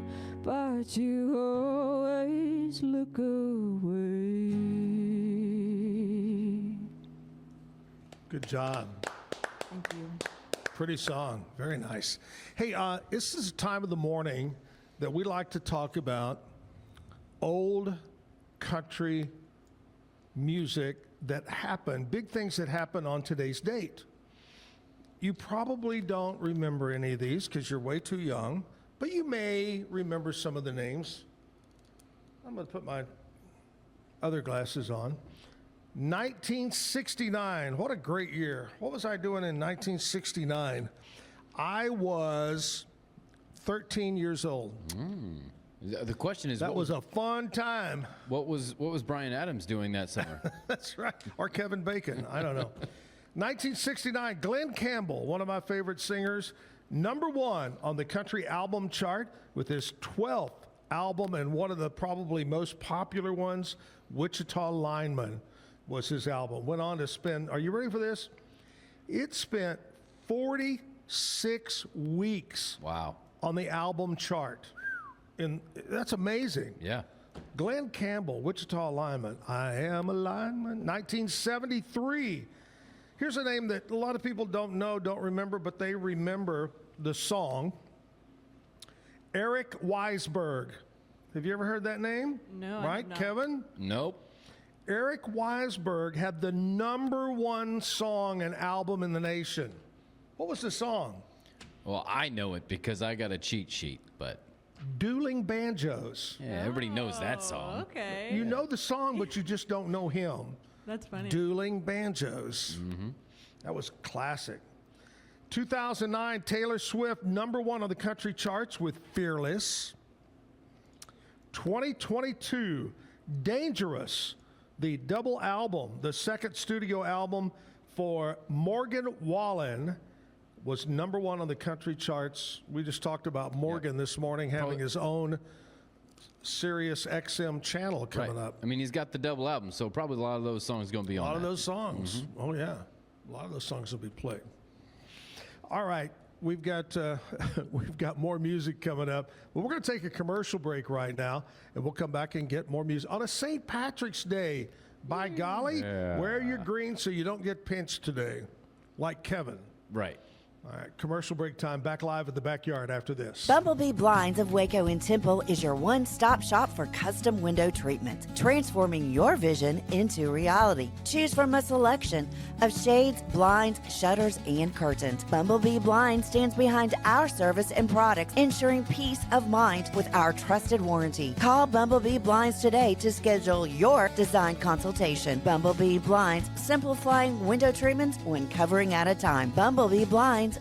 Speaker 12: but you always look away.
Speaker 2: Good job.
Speaker 11: Thank you.
Speaker 2: Pretty song. Very nice. Hey, this is a time of the morning that we like to talk about old country music that happened, big things that happened on today's date. You probably don't remember any of these because you're way too young, but you may remember some of the names. I'm going to put my other glasses on. 1969. What a great year. What was I doing in 1969? I was 13 years old.
Speaker 4: The question is,
Speaker 2: That was a fun time.
Speaker 4: what was Bryan Adams doing that summer?
Speaker 2: That's right. Or Kevin Bacon. I don't know. 1969, Glenn Campbell, one of my favorite singers, #1 on the country album chart with his 12th album and one of the probably most popular ones, Wichita Lineman was his album. Went on to spend, are you ready for this? It spent 46 weeks
Speaker 4: Wow.
Speaker 2: on the album chart. And that's amazing.
Speaker 4: Yeah.
Speaker 2: Glenn Campbell, Wichita Lineman. I am a lineman. 1973. Here's a name that a lot of people don't know, don't remember, but they remember the song. Eric Weisberg. Have you ever heard that name?
Speaker 11: No, I
Speaker 2: Right,
Speaker 11: have not.
Speaker 2: Kevin?
Speaker 4: Nope.
Speaker 2: Eric Weisberg had the #1 song and album in the nation. What was the song?
Speaker 4: Well, I know it because I got a cheat sheet, but
Speaker 2: Dueling Banjos.
Speaker 4: yeah, everybody knows that song.
Speaker 11: Okay.
Speaker 2: You know the song, but you just don't know him.
Speaker 11: That's funny.
Speaker 2: Dueling Banjos. That was classic. 2009, Taylor Swift, #1 on the country charts with Fearless. 2022, Dangerous, the double album, the second studio album for Morgan Wallen, was #1 on the country charts. We just talked about Morgan this morning having his own Sirius XM channel coming
Speaker 4: Right.
Speaker 2: up.
Speaker 4: I mean, he's got the double album, so probably a lot of those songs going to be
Speaker 2: A
Speaker 4: on
Speaker 2: lot of
Speaker 4: that.
Speaker 2: those songs. Oh, yeah. A lot of those songs will be played. All right. We've got we've got more music coming up. Well, we're going to take a commercial break right now, and we'll come back and get more music. On a St. Patrick's Day, by golly, wear your green so you don't get pinched today, like Kevin.
Speaker 4: Right.
Speaker 2: All right, commercial break time. Back live at the backyard after this.
Speaker 7: Bumblebee Blinds of Waco and Temple is your one-stop shop for custom window treatment, transforming your vision into reality. Choose from a selection of shades, blinds, shutters, and curtains. Bumblebee Blinds stands behind our service and products, ensuring peace of mind with our trusted warranty. Call Bumblebee Blinds today to schedule your design consultation. Bumblebee Blinds, simplifying window treatments one covering at a time. BumblebeeBlinds.com.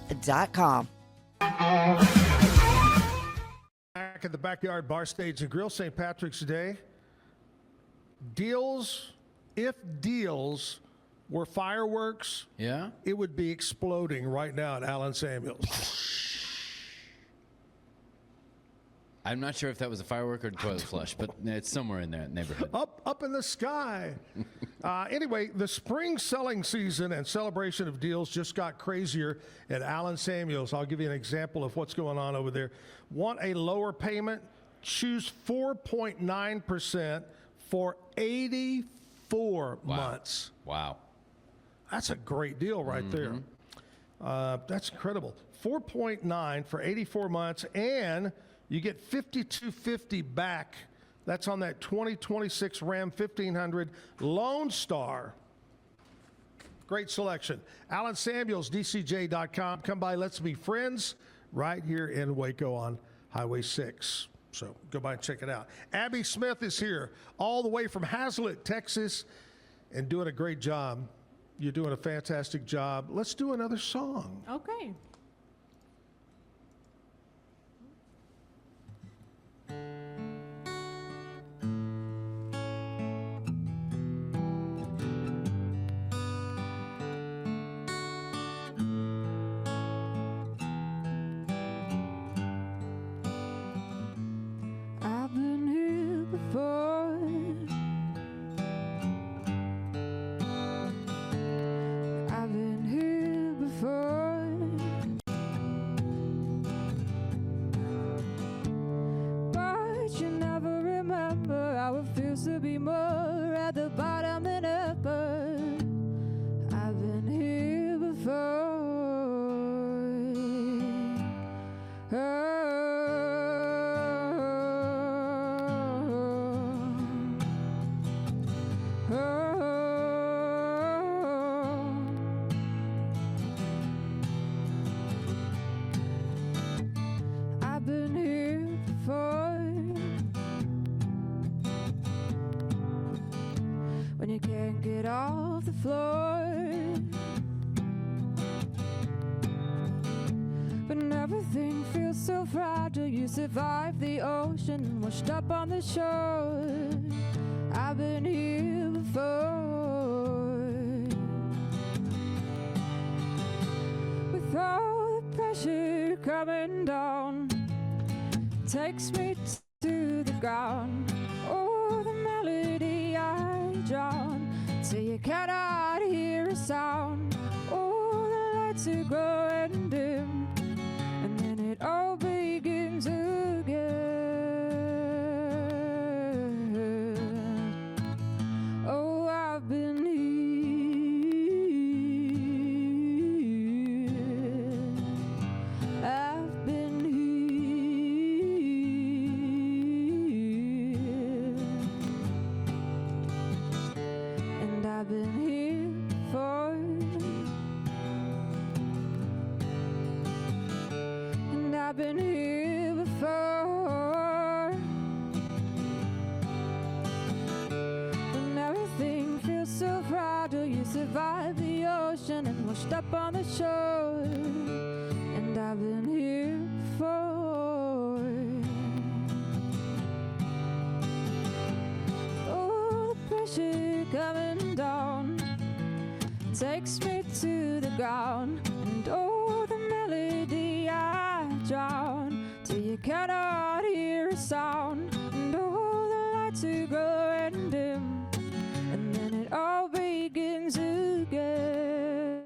Speaker 2: Back at the Backyard Bar Stage and Grill, St. Patrick's Day. Deals, if deals were fireworks,
Speaker 4: Yeah.
Speaker 2: it would be exploding right now at Allen Samuels.
Speaker 4: I'm not sure if that was a firework or a toilet flush, but it's somewhere in that neighborhood.
Speaker 2: Up in the sky. Anyway, the spring selling season and celebration of deals just got crazier at Allen Samuels. I'll give you an example of what's going on over there. Want a lower payment? Choose 4.9% for 84 months.
Speaker 4: Wow.
Speaker 2: That's a great deal right there. That's incredible. 4.9 for 84 months, and you get $5,250 back. That's on that 2026 Ram 1500 Lone Star. Great selection. Allen Samuels, DCJ.com. Come by, let's be friends right here in Waco on Highway 6. So go by and check it out. Abby Smith is here all the way from Hazlet, Texas, and doing a great job. You're doing a fantastic job. Let's do another song.
Speaker 11: Okay.
Speaker 12: I've been here before. I've been here before. But you never remember how it feels to be more at the bottom than upper. I've been here before. I've been here before. When you can't get off the floor, when everything feels so fragile, you survive the ocean and washed up on the shore. I've been here before. With all the pressure coming down, takes me to the ground. Oh, the melody I drown till you cannot hear a sound. Oh, the lights are growing dim, and then it all begins again. Oh, I've been here. I've been here. And I've been here before. And I've been here before. When everything feels so fragile, you survive the ocean and washed up on the shore. And I've been here before. Oh, the pressure coming down takes me to the ground. And oh, the melody I drown till you cannot hear a sound. And oh, the lights are growing dim, and then it all begins again.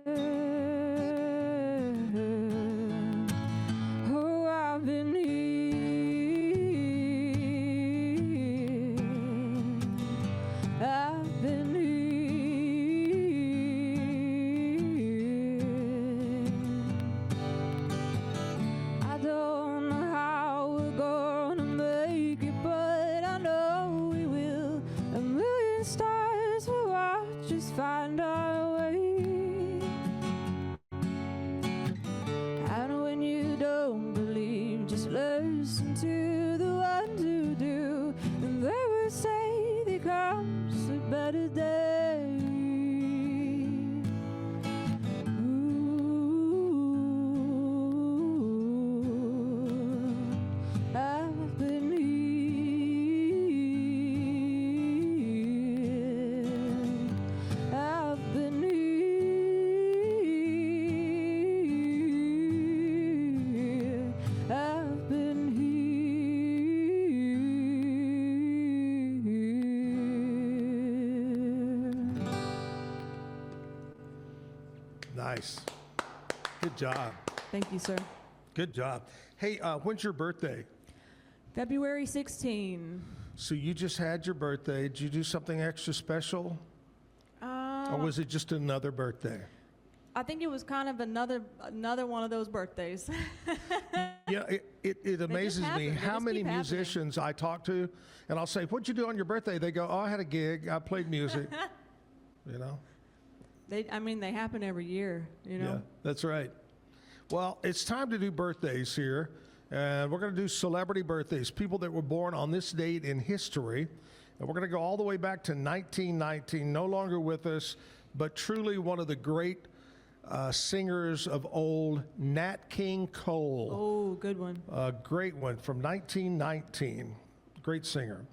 Speaker 12: Oh, I've been here. I've been here. I don't know how we're gonna make it, but I know we will. A million stars will watch us find our way. And when you don't believe, just listen to the ones who do, and they will say there comes a better day. Ooh, I've been here. I've been here.
Speaker 2: Nice. Good job.
Speaker 11: Thank you, sir.
Speaker 2: Good job. Hey, when's your birthday?
Speaker 11: February 16.
Speaker 2: So you just had your birthday. Did you do something extra special? Or was it just another birthday?
Speaker 11: I think it was kind of another one of those birthdays.
Speaker 2: Yeah, it amazes me
Speaker 11: happen. They
Speaker 2: how
Speaker 11: just
Speaker 2: many
Speaker 11: keep happening.
Speaker 2: musicians I talk to, and I'll say, "What'd you do on your birthday?" They go, "Oh, I had a gig. I played music." You know?
Speaker 11: They happen every year, you know?
Speaker 2: Yeah, that's right. Well, it's time to do birthdays here, and we're going to do celebrity birthdays, people that were born on this date in history, and we're going to go all the way back to 1919, no longer with us, but truly one of the great singers of old, Nat King Cole.
Speaker 11: Oh, good one.
Speaker 2: A great one from 1919. Great singer.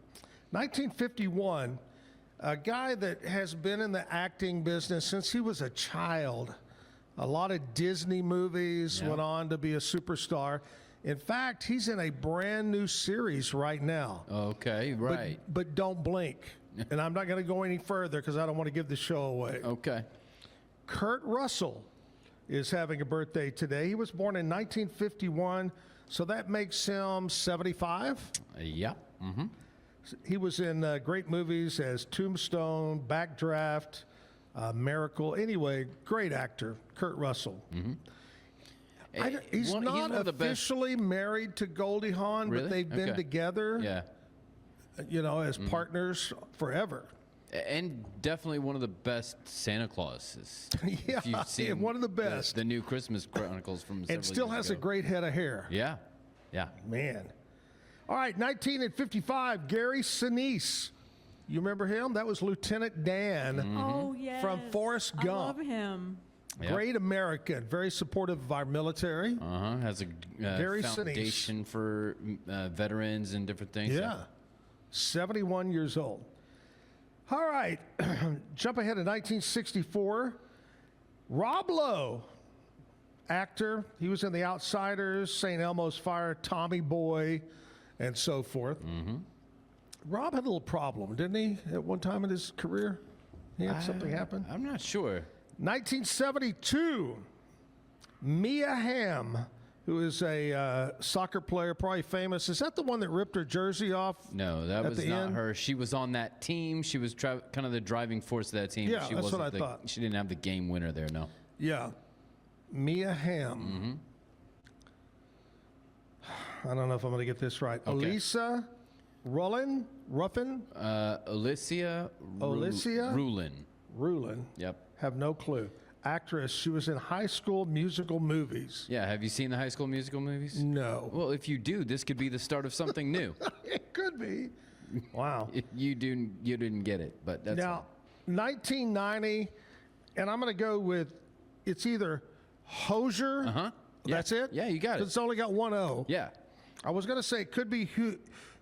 Speaker 2: 1951, a guy that has been in the acting business since he was a child. A lot of Disney movies, went on to be a superstar. In fact, he's in a brand new series right now.
Speaker 4: Okay, right.
Speaker 2: But don't blink. And I'm not going to go any further because I don't want to give the show away.
Speaker 4: Okay.
Speaker 2: Kurt Russell is having a birthday today. He was born in 1951, so that makes him 75.
Speaker 4: Yeah. Mm-hmm.
Speaker 2: He was in great movies as Tombstone, Backdraft, Miracle. Anyway, great actor, Kurt Russell.
Speaker 4: Mm-hmm.
Speaker 2: He's not
Speaker 4: one of the best-
Speaker 2: officially married to Goldie Hawn,
Speaker 4: Really?
Speaker 2: but they've been
Speaker 4: Okay.
Speaker 2: together,
Speaker 4: Yeah.
Speaker 2: you know, as partners forever.
Speaker 4: And definitely one of the best Santa Clauses.
Speaker 2: Yeah,
Speaker 4: If you've seen
Speaker 2: one of the best.
Speaker 4: The new Christmas Chronicles from several
Speaker 2: And still
Speaker 4: years
Speaker 2: has a
Speaker 4: ago.
Speaker 2: great head of hair.
Speaker 4: Yeah. Yeah.
Speaker 2: Man. All right, 1955, Gary Sinise. You remember him? That was Lieutenant Dan
Speaker 11: Oh, yes.
Speaker 2: from Forrest
Speaker 11: I
Speaker 2: Gump.
Speaker 11: love him.
Speaker 4: Yep.
Speaker 2: Great American, very supportive of our military.
Speaker 4: Has a
Speaker 2: Gary Sinise.
Speaker 4: foundation for veterans and different things.
Speaker 2: Yeah, 71 years old. All right, jump ahead to 1964. Rob Lowe, actor. He was in The Outsiders, St. Elmo's Fire, Tommy Boy, and so forth. Rob had a little problem, didn't he, at one time in his career? He had something happen?
Speaker 4: I'm not sure.
Speaker 2: 1972, Mia Hamm, who is a soccer player, probably famous. Is that the one that ripped her jersey off?
Speaker 4: No, that
Speaker 2: at
Speaker 4: was
Speaker 2: the
Speaker 4: not
Speaker 2: end?
Speaker 4: her. She was on that team. She was kind of the driving force of that team.
Speaker 2: Yeah,
Speaker 4: she
Speaker 2: that's what
Speaker 4: wasn't
Speaker 2: I thought.
Speaker 4: She didn't have the game winner there, no.
Speaker 2: Yeah, Mia Hamm. I don't know if I'm going to get this right.
Speaker 4: Okay.
Speaker 2: Elisa Ruffin?
Speaker 4: Alicia
Speaker 2: Alicia?
Speaker 4: Rulin. Yep.
Speaker 2: Have no clue. Actress. She was in High School Musical movies.
Speaker 4: Yeah, have you seen the High School Musical movies?
Speaker 2: No.
Speaker 4: Well, if you do, this could be the start of something new.
Speaker 2: It could be. Wow.
Speaker 4: You didn't get it, but that's
Speaker 2: Now, 1990, and I'm going to go with, it's either Hosier.
Speaker 4: Yeah.
Speaker 2: That's it?
Speaker 4: Yeah, you got it.
Speaker 2: It's only got one O.
Speaker 4: Yeah.
Speaker 2: I was going to say it could be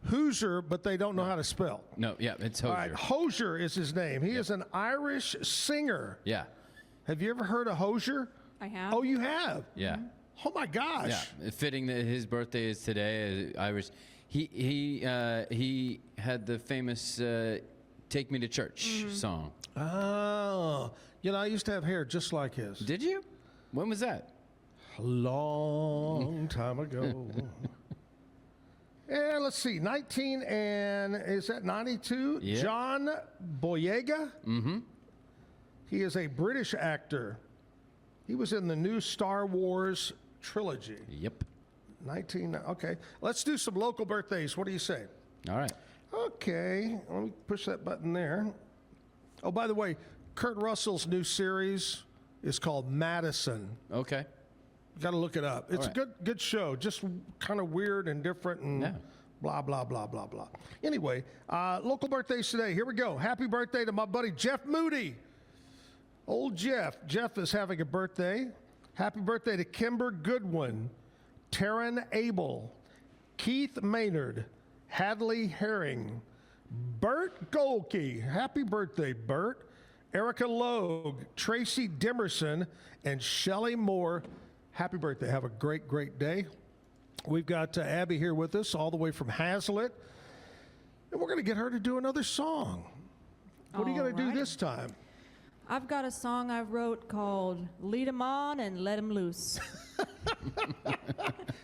Speaker 2: Hoosier, but they don't know how to spell.
Speaker 4: No, yeah, it's
Speaker 2: All
Speaker 4: Hosier.
Speaker 2: right, Hosier is his name. He is an Irish singer.
Speaker 4: Yeah.
Speaker 2: Have you ever heard of Hosier?
Speaker 11: I have.
Speaker 2: Oh, you have?
Speaker 4: Yeah.
Speaker 2: Oh, my gosh.
Speaker 4: Yeah. Fitting that his birthday is today. Irish. He had the famous "Take Me to Church" song.
Speaker 2: Oh. You know, I used to have hair just like his.
Speaker 4: Did you? When was that?
Speaker 2: A long time ago. And let's see, 92?
Speaker 4: Yeah.
Speaker 2: John Boyega. He is a British actor. He was in the new Star Wars trilogy.
Speaker 4: Yep.
Speaker 2: Okay, let's do some local birthdays. What do you say?
Speaker 4: All right.
Speaker 2: Okay, let me push that button there. Oh, by the way, Kurt Russell's new series is called Madison.
Speaker 4: Okay.
Speaker 2: You got to look it up. It's
Speaker 4: All
Speaker 2: a good show, just kind of weird and different and
Speaker 4: Yeah.
Speaker 2: blah, blah, blah, blah, blah. Anyway, local birthdays today. Here we go. Happy birthday to my buddy Jeff Moody. Old Jeff. Jeff is having a birthday. Happy birthday to Kimber Goodwin, Taryn Abel, Keith Maynard, Hadley Herring, Bert Golke. Happy birthday, Bert. Erica Logue, Tracy Dimerson, and Shelley Moore. Happy birthday. Have a great, great day. We've got Abby here with us all the way from Hazlitt. And we're going to get her to do another song. What are you going to do
Speaker 11: Alrighty.
Speaker 2: this time?
Speaker 11: I've got a song I wrote called Lead 'em On and Let 'em Loose.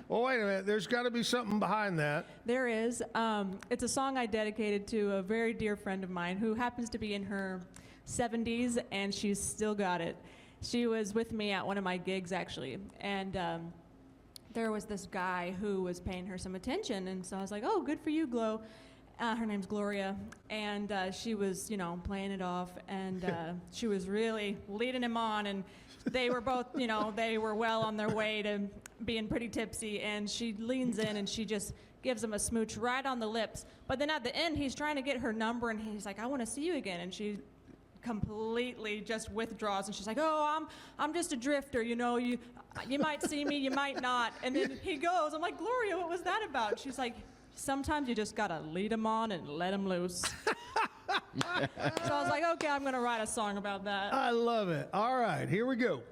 Speaker 2: Well, wait a minute. There's got to be something behind that.
Speaker 11: There is. It's a song I dedicated to a very dear friend of mine who happens to be in her 70s, and she's still got it. She was with me at one of my gigs, actually, and there was this guy who was paying her some attention, and so I was like, oh, good for you, Glo. Her name's Gloria, and she was, playing it off, and she was really leading him on, and they were both, they were well on their way to being pretty tipsy, and she leans in and she just gives him a smooch right on the lips. But then at the end, he's trying to get her number, and he's like, I want to see you again, and she completely just withdraws, and she's like, oh, I'm just a drifter, you might see me, you might not. And then he goes, I'm like, Gloria, what was that about? And she's like, sometimes you just gotta lead them on and let them loose. So I was like, okay, I'm gonna write a song about that.
Speaker 2: I love it. All right, here we go.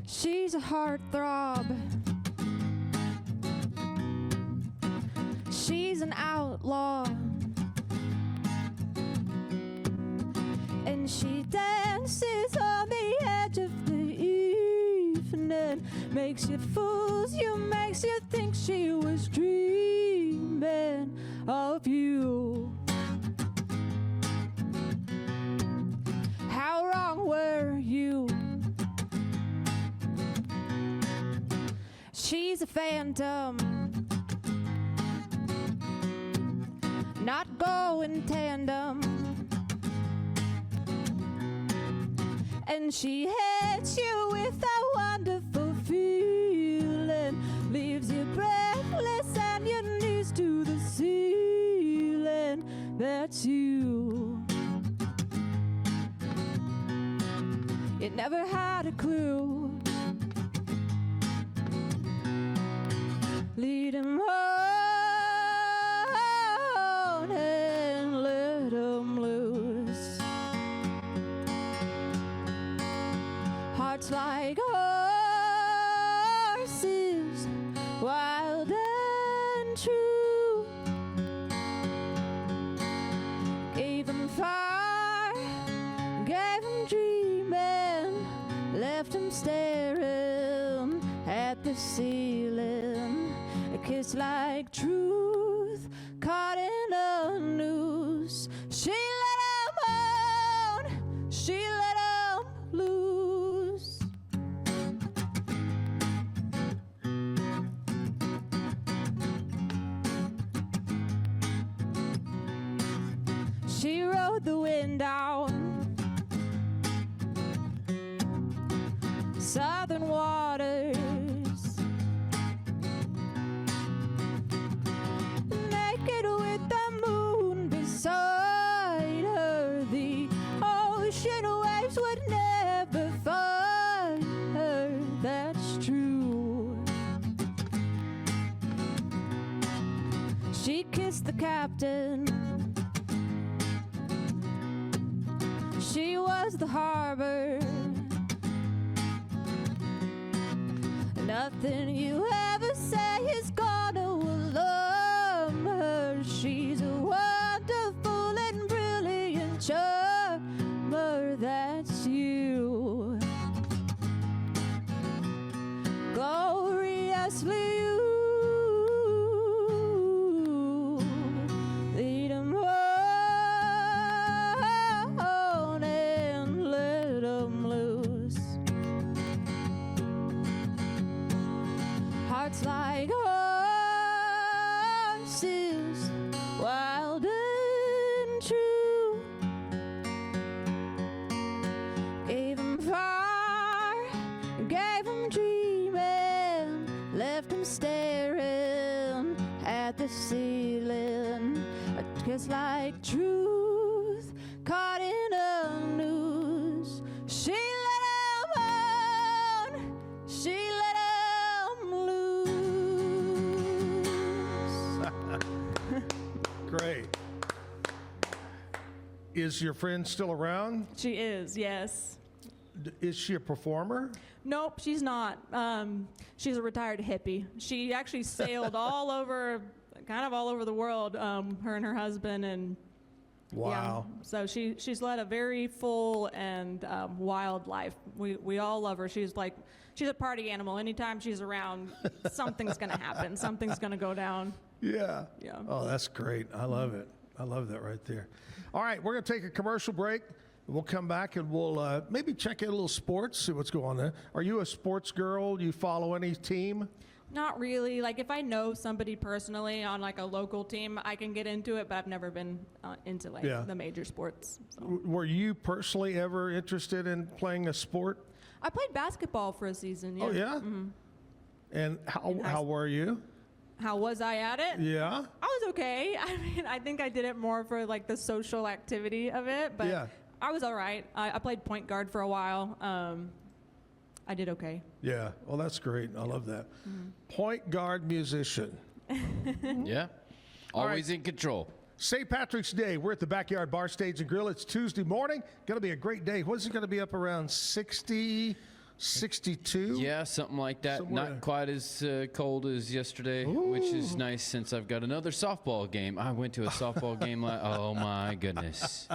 Speaker 12: She's a heartthrob. She's an outlaw. And she dances on the edge of the evening. Makes you fools, makes you think she was dreaming of you. How wrong were you? She's a phantom, not going tandem. And she hits you with a wonderful feeling, leaves you breathless and your knees to the ceiling. That's you. You never had a clue. Lead 'em on and let 'em loose. Hearts like horses, wild and true. Gave 'em fire, gave 'em dreaming, left 'em staring at the ceiling. A kiss like truth caught in a noose. She let 'em on, she let 'em loose. She rode the wind down southern waters. Beside her, the ocean waves would never find her. That's true. She kissed the captain. She was the harbor. Nothing you ever say is gonna alarm her. She's a wonderful and brilliant charmer. That's you. Gloriously you. Lead 'em on and let 'em loose. Hearts like horses, wild and true. Gave 'em fire, gave 'em dreaming, left 'em staring at the ceiling. A kiss like truth caught in a noose. She let 'em on, she let 'em loose.
Speaker 2: Is your friend still around?
Speaker 11: She is, yes.
Speaker 2: Is she a performer?
Speaker 11: Nope, she's not. She's a retired hippie. She actually sailed all over the world, her and her husband, and
Speaker 2: Wow.
Speaker 11: yeah. So she's led a very full and wild life. We all love her. She's a party animal. Anytime she's around, something's going to happen. Something's going to go down.
Speaker 2: Yeah.
Speaker 11: Yeah.
Speaker 2: Oh, that's great. I love it. I love that right there. All right, we're going to take a commercial break. We'll come back and we'll maybe check out a little sports, see what's going on there. Are you a sports girl? Do you follow any team?
Speaker 11: Not really. Like, if I know somebody personally on like a local team, I can get into it, but I've never been into the major sports. So.
Speaker 2: Were you personally ever interested in playing a sport?
Speaker 11: I played basketball for a season. Yeah.
Speaker 2: Oh, yeah?
Speaker 11: Mm-hmm.
Speaker 2: And how were you?
Speaker 11: How was I at it?
Speaker 2: Yeah.
Speaker 11: I was okay. I mean, I think I did it more for like the social activity of it, but
Speaker 2: yeah.
Speaker 11: I was all right. I played point guard for a while. I did okay.
Speaker 2: Yeah. Well, that's great. I love that.
Speaker 11: Mm-hmm.
Speaker 2: Point guard musician.
Speaker 4: Yeah. Always in control.
Speaker 2: St. Patrick's Day. We're at the Backyard Bar Stage and Grill. It's Tuesday morning. Going to be a great day. What is it going to be up around 60, 62?
Speaker 4: Yeah, something like that.
Speaker 2: Somewhere.
Speaker 4: Not quite as cold as yesterday, which is nice since I've got another softball game. I went to a softball game. Oh, my goodness.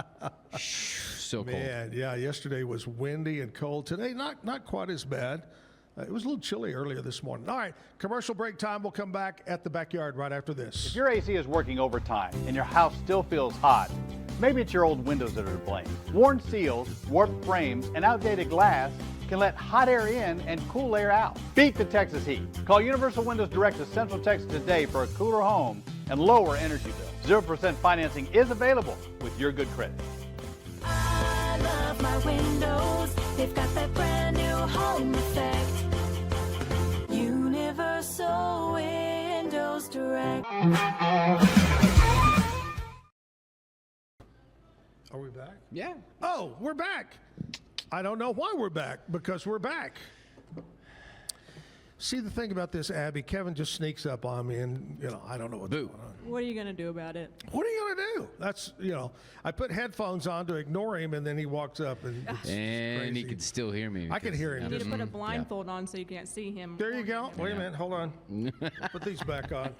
Speaker 4: So cold.
Speaker 2: Man, yeah, yesterday was windy and cold. Today, not quite as bad. It was a little chilly earlier this morning. All right, commercial break time. We'll come back at the backyard right after this.
Speaker 8: If your AC is working overtime and your house still feels hot, maybe it's your old windows that are to blame. Worn seals, warped frames, and outdated glass can let hot air in and cool air out. Beat the Texas heat. Call Universal Windows Direct of Central Texas today for a cooler home and lower energy bills. 0% financing is available with your good credit.
Speaker 9: I love my windows. They've got that brand new home effect. Universal Windows Direct.
Speaker 2: Are we back?
Speaker 4: Yeah.
Speaker 2: Oh, we're back. I don't know why we're back, because we're back. See, the thing about this, Abby, Kevin just sneaks up on me, and, I don't know what's going on.
Speaker 11: What are you going to do about it?
Speaker 2: What are you going to do? That's, I put headphones on to ignore him, and then he walks up, and it's
Speaker 4: And
Speaker 2: crazy.
Speaker 4: he could still hear me.
Speaker 2: I can hear him.
Speaker 11: You need to put a
Speaker 2: Mhm.
Speaker 11: blindfold on so you can't see him.
Speaker 2: There you go. Wait a minute. Hold on. Put these back on.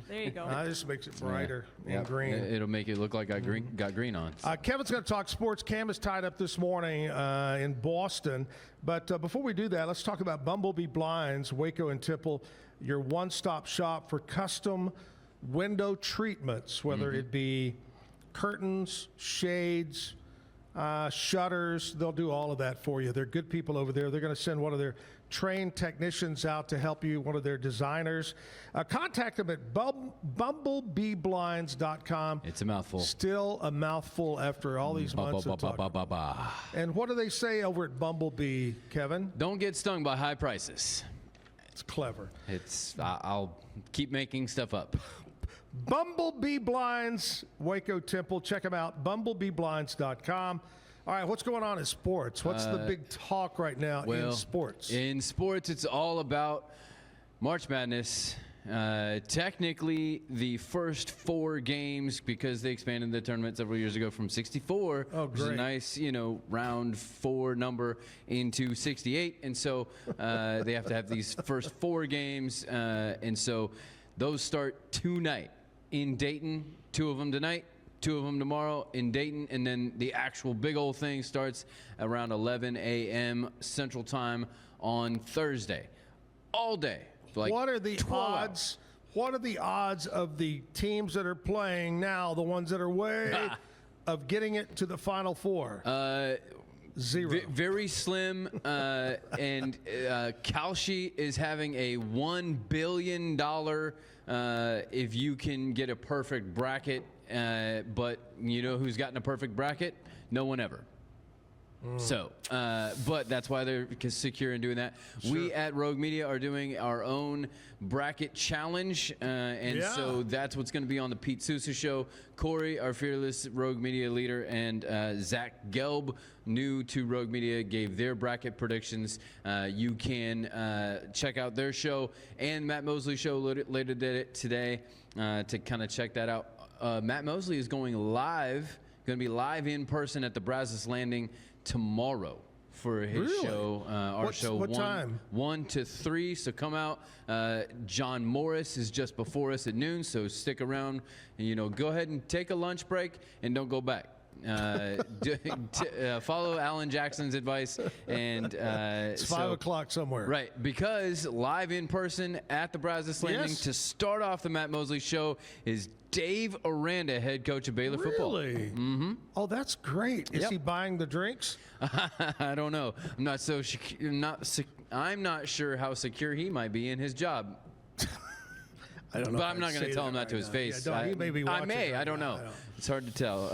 Speaker 11: There you go.
Speaker 2: This makes it brighter and
Speaker 4: Yep.
Speaker 2: green.
Speaker 4: It'll make it look like I got green on.
Speaker 2: Kevin's going to talk sports. Cam is tied up this morning in Boston. But before we do that, let's talk about Bumblebee Blinds, Waco and Temple, your one-stop shop for custom window treatments, whether it be curtains, shades, shutters. They'll do all of that for you. They're good people over there. They're going to send one of their trained technicians out to help you, one of their designers. Contact them at bumblebeeblinds.com.
Speaker 4: It's a mouthful.
Speaker 2: Still a mouthful after all these months of talking. And what do they say over at Bumblebee, Kevin?
Speaker 4: Don't get stung by high prices.
Speaker 2: It's clever.
Speaker 4: I'll keep making stuff up.
Speaker 2: Bumblebee Blinds, Waco Temple. Check them out, bumblebeeblinds.com. All right, what's going on in sports? What's the big talk right now in sports?
Speaker 4: In sports, it's all about March Madness. Technically, the first 4 games, because they expanded the tournament several years ago from 64, which is a nice, round 4 number, into 68. And so they have to have these first 4 games. And so those start tonight in Dayton, 2 of them tonight. 2 of them tomorrow in Dayton, and then the actual big old thing starts around 11 a.m. Central Time on Thursday. All day.
Speaker 2: What are the odds? What are the odds of the teams that are playing now, the ones that are way, of getting it to the Final Four? 0.
Speaker 4: Very slim, and Kalshi is having a $1 billion if you can get a perfect bracket. But you know who's gotten a perfect bracket? No one ever. So, but that's why they're secure in doing that. Sure. We at Rogue Media are doing our own bracket challenge, and so that's what's going to be on the Pete Sousa Show. Corey, our fearless Rogue Media leader, and Zack Gelb, new to Rogue Media, gave their bracket predictions. You can check out their show and Matt Mosley's show later today to kind of check that out. Matt Mosley is going to be live in person at the Brazos Landing tomorrow for his show. Our show.
Speaker 2: What time?
Speaker 4: 1 to 3. So come out. John Morris is just before us at noon. So stick around and go ahead and take a lunch break and don't go back. Follow Alan Jackson's advice, and
Speaker 2: it's 5 o'clock somewhere.
Speaker 4: Right, because live in person at the Brazos Landing to start off the Matt Mosley Show is Dave Aranda, head coach of Baylor football.
Speaker 2: Really?
Speaker 4: Mm-hmm.
Speaker 2: Oh, that's great. Is he buying the drinks?
Speaker 4: I don't know. I'm not sure how secure he might be in his job.
Speaker 2: I don't know.
Speaker 4: But I'm not going to tell him that to his face.
Speaker 2: Yeah, he may be watching.
Speaker 4: I don't know. It's hard to tell.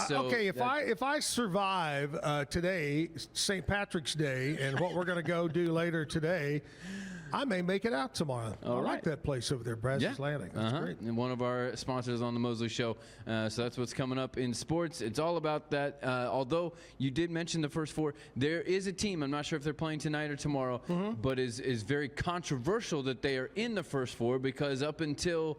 Speaker 2: Okay, if I survive today, St. Patrick's Day, and what we're going to go do later today, I may make it out tomorrow. I like that place over there, Brazos Landing. That's great.
Speaker 4: And one of our sponsors on the Mosley Show. So that's what's coming up in sports. It's all about that. Although you did mention the first 4, there is a team. I'm not sure if they're playing tonight or tomorrow, but is very controversial that they are in the first 4 because up until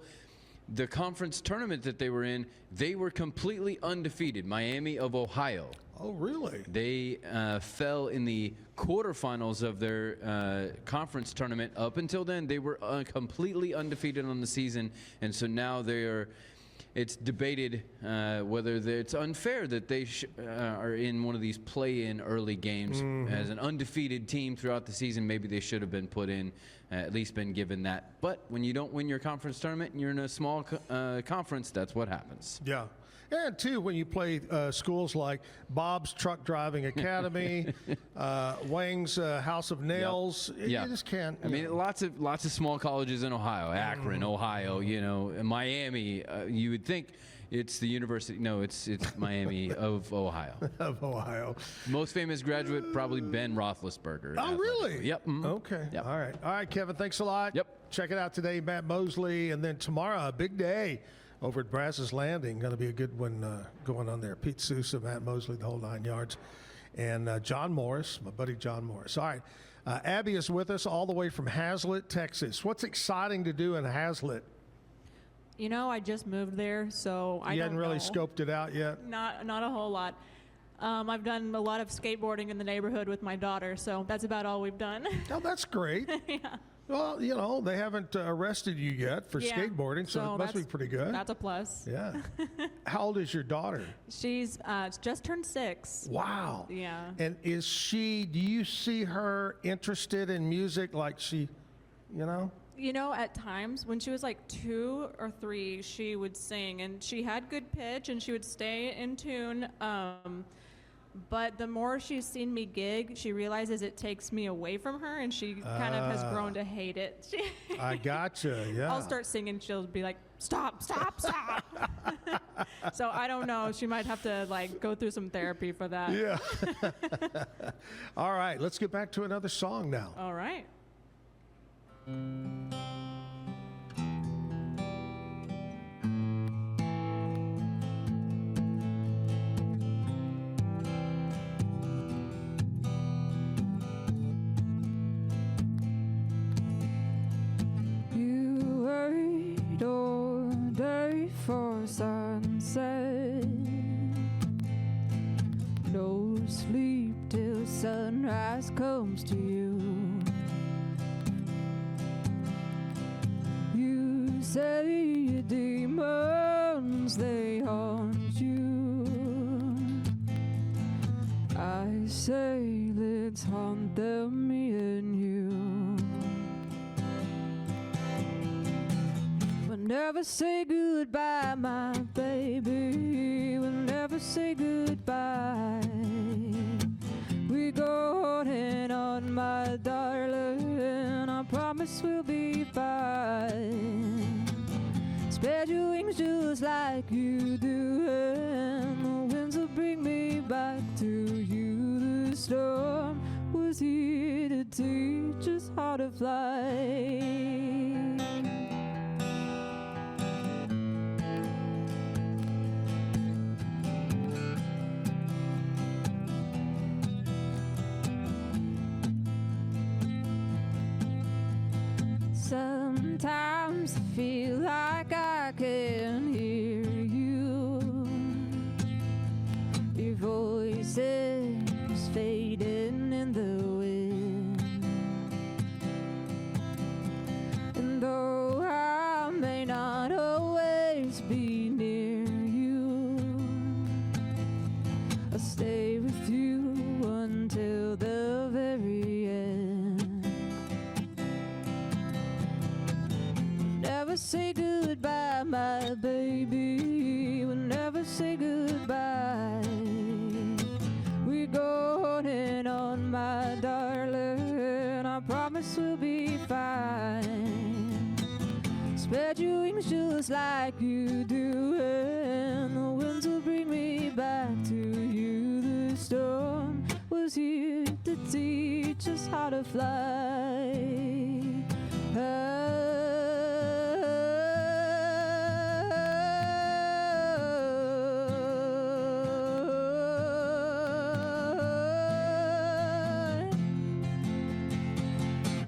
Speaker 4: the conference tournament that they were in, they were completely undefeated. Miami of Ohio.
Speaker 2: Oh, really?
Speaker 4: They fell in the quarterfinals of their conference tournament. Up until then, they were completely undefeated on the season, and so now it's debated whether it's unfair that they are in one of these play-in early games as an undefeated team throughout the season. Maybe they should have been put in, at least been given that. But when you don't win your conference tournament and you're in a small conference, that's what happens.
Speaker 2: Yeah. And, too, when you play schools like Bob's Truck Driving Academy, Wang's House of Nails, you just can't.
Speaker 4: I mean, lots of small colleges in Ohio, Akron, Ohio, and Miami. You would think it's the university. No, it's Miami of Ohio.
Speaker 2: Of Ohio.
Speaker 4: Most famous graduate, probably Ben Roethlisberger.
Speaker 2: Oh, really?
Speaker 4: Yep.
Speaker 2: Okay.
Speaker 4: Yep.
Speaker 2: All right, Kevin, thanks a lot.
Speaker 4: Yep.
Speaker 2: Check it out today, Matt Mosley, and then tomorrow, a big day over at Brazos Landing. Going to be a good one going on there. Pete Sousa, Matt Mosley, the whole 9 yards. And John Morris, my buddy John Morris. All right. Abby is with us all the way from Hazlet, Texas. What's exciting to do in Hazlet?
Speaker 11: I just moved there, so I don't know.
Speaker 2: You hadn't really scoped it out yet?
Speaker 11: Not a whole lot. I've done a lot of skateboarding in the neighborhood with my daughter, so that's about all we've done.
Speaker 2: Oh, that's great.
Speaker 11: Yeah.
Speaker 2: Well, they haven't arrested you yet for skateboarding, so it must be pretty good.
Speaker 11: That's a plus.
Speaker 2: Yeah. How old is your daughter?
Speaker 11: She's just turned 6.
Speaker 2: Wow.
Speaker 11: Yeah.
Speaker 2: And do you see her interested in music like she,
Speaker 11: at times when she was like 2 or 3, she would sing, and she had good pitch, and she would stay in tune. But the more she's seen me gig, she realizes it takes me away from her, and she kind of has grown to hate it.
Speaker 2: I gotcha, yeah.
Speaker 11: I'll start singing, she'll be like, stop. So I don't know. She might have to go through some therapy for that.
Speaker 2: Yeah. All right, let's get back to another song now.
Speaker 11: All right.
Speaker 12: For sunset, no sleep till sunrise comes to you. You say your demons, they haunt you. I say let's haunt them, me and you. Never say goodbye, my baby. We'll never say goodbye. We go on and on, my darling. I promise we'll be fine. Spread your wings just like you do, and the winds will bring me back to you. The storm was here to teach us how to fly. Sometimes I feel like I can hear you I'll stay with you until the very end. Never say goodbye, my baby. We'll never say goodbye. We're going on, my darling. I promise we'll be fine. Spread your wings just like you do, and the winds will bring me back to you. The storm was here to teach us how to fly.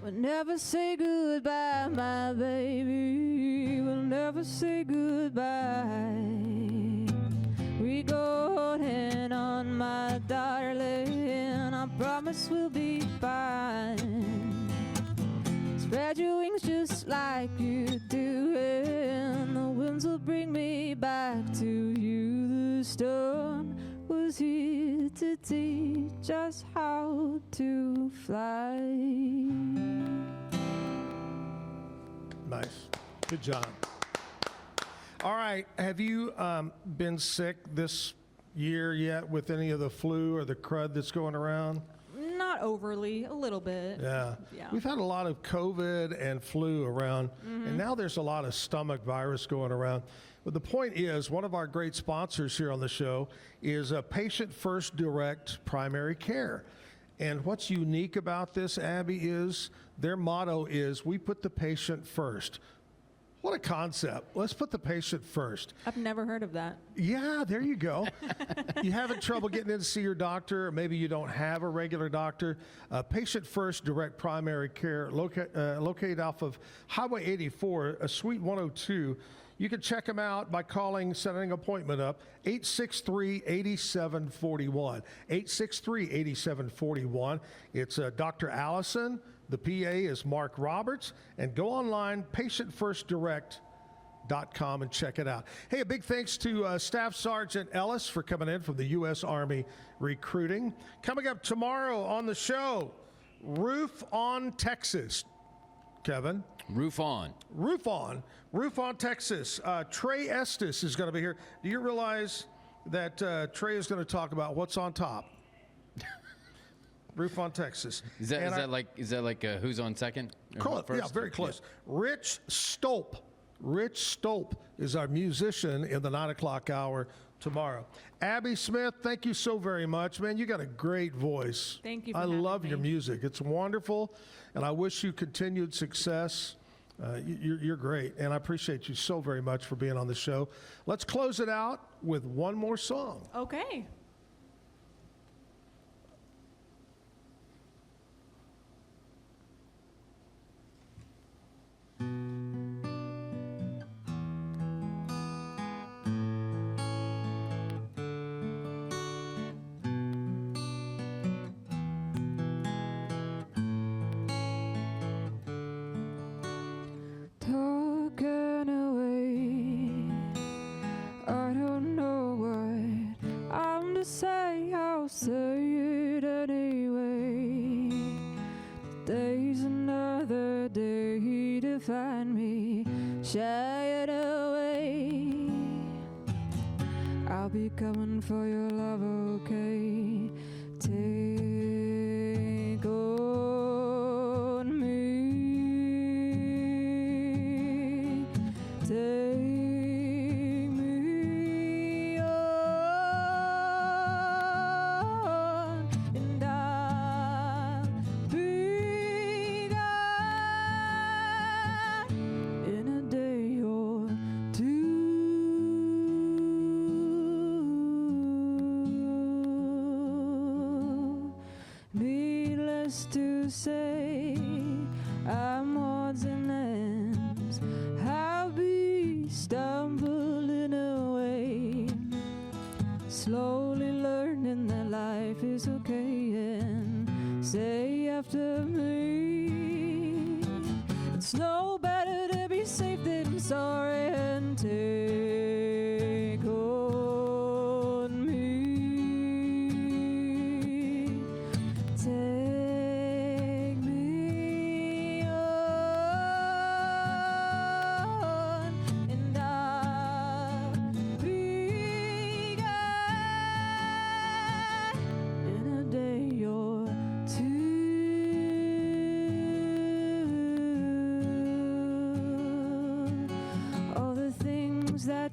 Speaker 12: We'll never say goodbye, my baby. We'll never say goodbye. We go hand on, my darling. I promise we'll be fine. Spread your wings just like you do, and the winds will bring me back to you. The storm was here to teach us how to fly.
Speaker 2: Nice. Good job. All right. Have you been sick this year yet with any of the flu or the crud that's going around?
Speaker 11: Not overly, a little bit.
Speaker 2: Yeah. We've had a lot of COVID and flu around, and now there's a lot of stomach virus going around. But the point is, one of our great sponsors here on the show is Patient First Direct Primary Care. And what's unique about this, Abby, is their motto is, we put the patient first. What a concept. Let's put the patient first.
Speaker 11: I've never heard of that.
Speaker 2: Yeah, there you go. You having trouble getting in to see your doctor, or maybe you don't have a regular doctor? Patient First Direct Primary Care, located off of Highway 84, Suite 102. You can check them out by setting an appointment up, 863-8741. 863-8741. It's Dr. Allison. The PA is Mark Roberts. And go online, patientfirstdirect.com, and check it out. Hey, a big thanks to Staff Sergeant Ellis for coming in from the U.S. Army Recruiting. Coming up tomorrow on the show, Roof on Texas. Kevin?
Speaker 4: Roof on, Texas. Trey Estes is going to be here. Do you realize that Trey is going to talk about what's on top? Roof on Texas. Is that like who's on second?
Speaker 2: Close. Yeah, very close. Yeah. Rich Stolp is our musician in the 9 o'clock hour tomorrow. Abby Smith, thank you so very much, man. You got a great voice.
Speaker 11: Thank you for
Speaker 2: I
Speaker 11: having
Speaker 2: love
Speaker 11: me.
Speaker 2: your music. It's wonderful, and I wish you continued success. You're great, and I appreciate you so very much for being on the show. Let's close it out with one more song.
Speaker 11: Okay.
Speaker 12: Talking away, I don't know what I'm to say, I'll say it anyway. Today's another day to find me shying away. I'll be coming for your love, okay? Take on me. Take me on, and I'll be gone in a day or two. Needless to say, I'm odds and ends. I'll be stumbling away, slowly learning that life is okay, and say after me, it's no better to be safe than sorry, and take on me.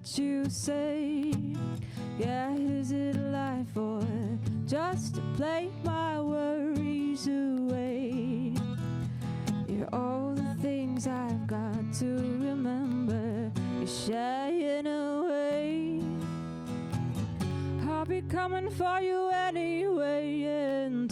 Speaker 12: what you say. Yeah, is it life or just to play my worries away? You're all the things I've got to remember. You're shying away. I'll be coming for you anyway, and